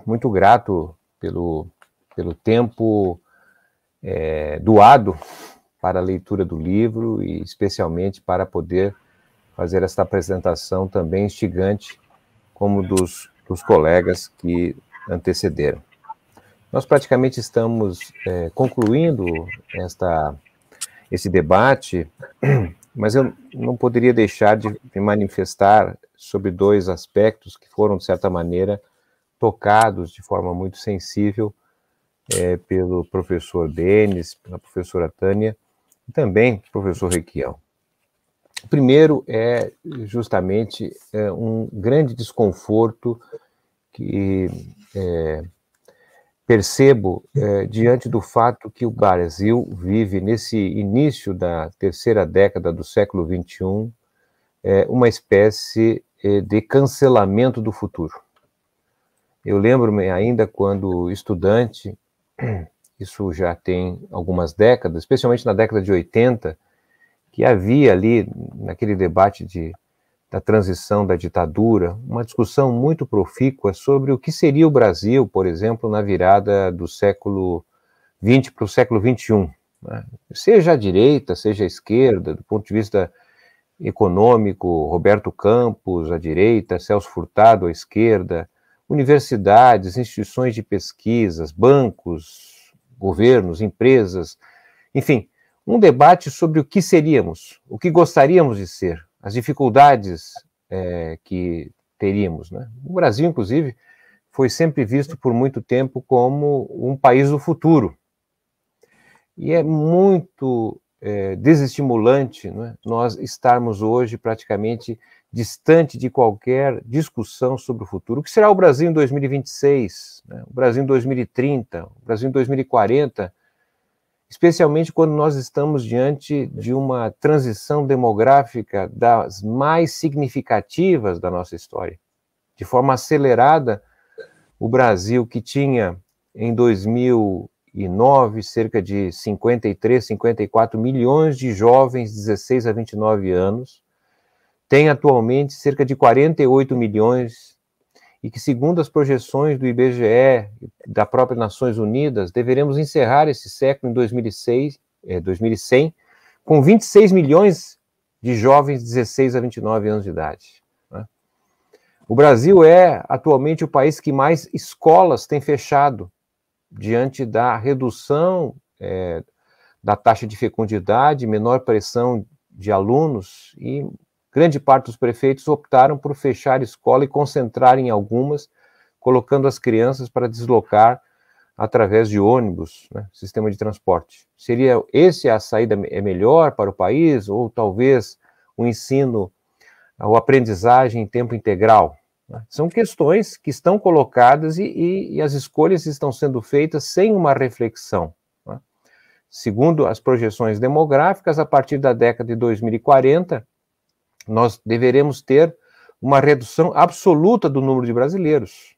A: Muito grato pelo tempo doado para a leitura do livro e especialmente para poder fazer esta apresentação também instigante como dos colegas que antecederam. Nós praticamente estamos concluindo esse debate, mas eu não poderia deixar de manifestar sobre dois aspectos que foram, de certa maneira, tocados de forma muito sensível pelo professor Denis, pela professora Tânia e também pelo professor Requião. O primeiro é justamente um grande desconforto que percebo diante do fato que o Brasil vive, nesse início da terceira década do século XXI, uma espécie de cancelamento do futuro. Eu lembro-me ainda quando estudante, isso já tem algumas décadas, especialmente na década de 80, que havia ali, naquele debate da transição da ditadura, uma discussão muito profícua sobre o que seria o Brasil, por exemplo, na virada do século XX para o século XXI. Né? Seja a direita, seja a esquerda, do ponto de vista econômico, Roberto Campos, à direita, Celso Furtado, à esquerda, universidades, instituições de pesquisas, bancos, governos, empresas, enfim, um debate sobre o que seríamos, o que gostaríamos de ser, as dificuldades que teríamos. Né? O Brasil, inclusive, foi sempre visto por muito tempo como um país do futuro. E é muito desestimulante, né, nós estarmos hoje praticamente distante de qualquer discussão sobre o futuro. O que será o Brasil em 2026, né, o Brasil em 2030, o Brasil em 2040, especialmente quando nós estamos diante de uma transição demográfica das mais significativas da nossa história. De forma acelerada, o Brasil, que tinha em 2009 cerca de 53, 54 milhões de jovens de 16 a 29 anos, tem atualmente cerca de 48 milhões e que, segundo as projeções do IBGE e da própria Nações Unidas, deveremos encerrar esse século em 2100 com 26 milhões de jovens de 16 a 29 anos de idade. Né? O Brasil é atualmente o país que mais escolas tem fechado diante da redução da taxa de fecundidade, menor pressão de alunos, e grande parte dos prefeitos optaram por fechar escola e concentrar em algumas, colocando as crianças para deslocar através de ônibus, né, sistema de transporte. Seria a saída melhor para o país, ou talvez o ensino, ou aprendizagem em tempo integral? São questões que estão colocadas e as escolhas estão sendo feitas sem uma reflexão. Né? Segundo as projeções demográficas, a partir da década de 2040, nós deveremos ter uma redução absoluta do número de brasileiros.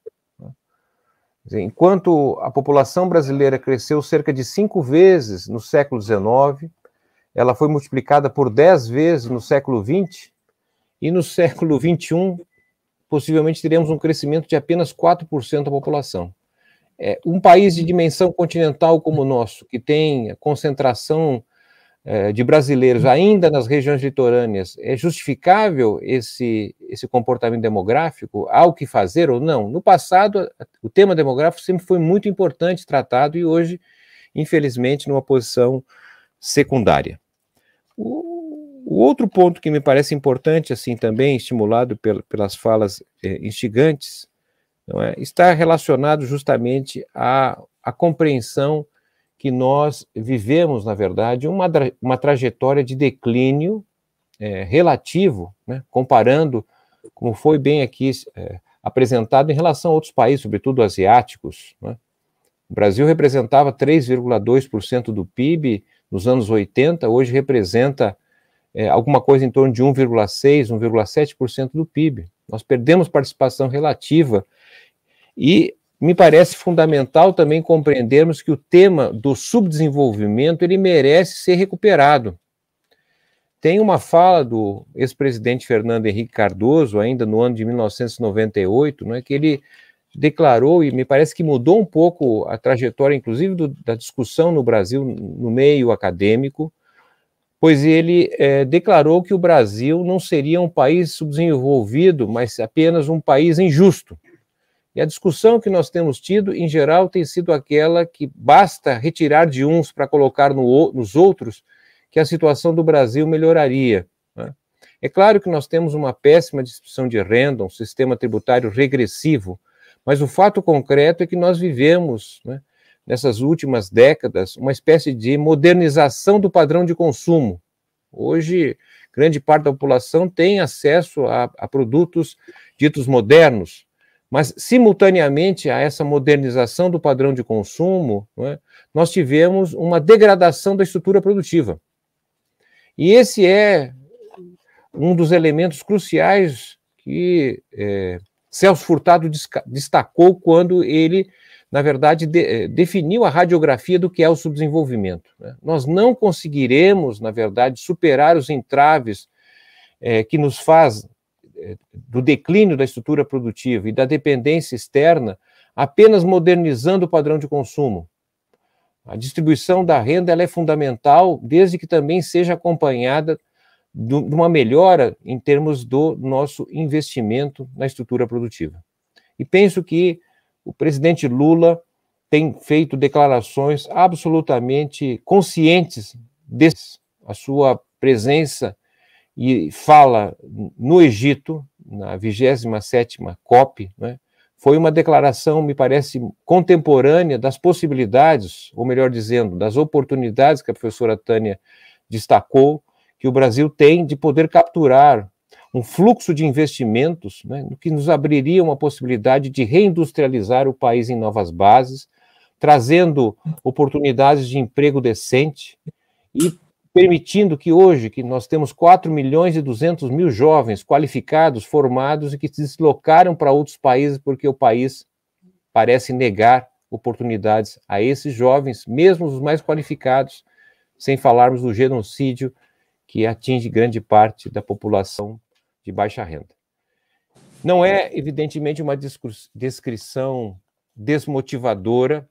A: Enquanto a população brasileira cresceu cerca de 5 vezes no século XIX, ela foi multiplicada por 10 vezes no século XX, e no século XXI, possivelmente teremos um crescimento de apenas 4% da população. Um país de dimensão continental como o nosso, que tem a concentração de brasileiros ainda nas regiões litorâneas, é justificável esse comportamento demográfico? Há o que fazer ou não? No passado, o tema demográfico sempre foi muito importante tratado e hoje, infelizmente, numa posição secundária. O outro ponto que me parece importante, assim, também estimulado pelas falas instigantes, não é, está relacionado justamente à compreensão que nós vivemos, na verdade, uma trajetória de declínio relativo, né, comparando, como foi bem aqui apresentado, em relação a outros países, sobretudo asiáticos, né? O Brasil representava 3,2% do PIB nos anos 80, hoje representa alguma coisa em torno de 1,6%, 1,7% do PIB. Nós perdemos participação relativa e me parece fundamental também compreendermos que o tema do subdesenvolvimento ele merece ser recuperado. Tem uma fala do ex-presidente Fernando Henrique Cardoso, ainda no ano de 1998, né, que ele declarou, e me parece que mudou um pouco a trajetória, inclusive, da discussão no Brasil, no meio acadêmico, pois ele declarou que o Brasil não seria um país subdesenvolvido, mas apenas um país injusto. E a discussão que nós temos tido, em geral, tem sido aquela que basta retirar de uns para colocar nos outros, que a situação do Brasil melhoraria, né? É claro que nós temos uma péssima distribuição de renda, um sistema tributário regressivo, mas o fato concreto é que nós vivemos, né, nessas últimas décadas, uma espécie de modernização do padrão de consumo. Hoje, grande parte da população tem acesso a produtos ditos modernos, mas, simultaneamente a essa modernização do padrão de consumo, né, nós tivemos uma degradação da estrutura produtiva. E esse é um dos elementos cruciais que Celso Furtado destacou quando ele, na verdade, definiu a radiografia do que é o subdesenvolvimento, né? Nós não conseguiremos, na verdade, superar os entraves que nos faz do declínio da estrutura produtiva e da dependência externa apenas modernizando o padrão de consumo. A distribuição da renda ela é fundamental, desde que também seja acompanhada de uma melhora em termos do nosso investimento na estrutura produtiva. E penso que o presidente Lula tem feito declarações absolutamente conscientes a sua presença e fala no Egito, na 27ª COP, né, foi uma declaração, me parece, contemporânea das possibilidades, ou melhor dizendo, das oportunidades que a professora Tânia destacou, que o Brasil tem de poder capturar um fluxo de investimentos, né, que nos abriria uma possibilidade de reindustrializar o país em novas bases, trazendo oportunidades de emprego decente e permitindo que hoje, que nós temos 4.200.000 jovens qualificados, formados e que se deslocaram para outros países porque o país parece negar oportunidades a esses jovens, mesmo os mais qualificados, sem falarmos do genocídio que atinge grande parte da população de baixa renda. Não é, evidentemente, uma descrição desmotivadora,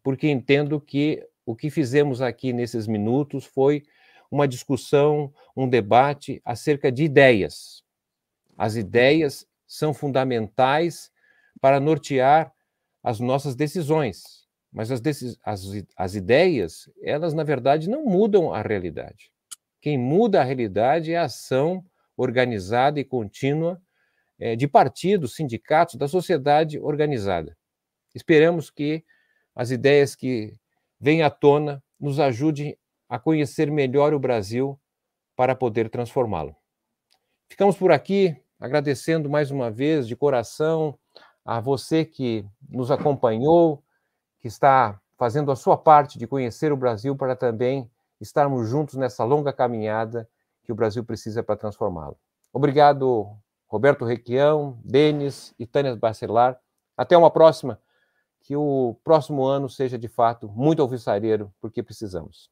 A: porque entendo que o que fizemos aqui nesses minutos foi uma discussão, um debate acerca de ideias. As ideias são fundamentais para nortear as nossas decisões, mas as ideias, elas, na verdade, não mudam a realidade. Quem muda a realidade é a ação organizada e contínua de partidos, sindicatos, da sociedade organizada. Esperamos que as ideias que vêm à tona nos ajudem a conhecer melhor o Brasil para poder transformá-lo. Ficamos por aqui, agradecendo mais uma vez de coração a você que nos acompanhou, que está fazendo a sua parte de conhecer o Brasil para também estarmos juntos nessa longa caminhada que o Brasil precisa para transformá-lo. Obrigado, Roberto Requião, Denis e Tânia Bacelar. Até uma próxima. Que o próximo ano seja, de fato, muito alvissareiro, porque precisamos.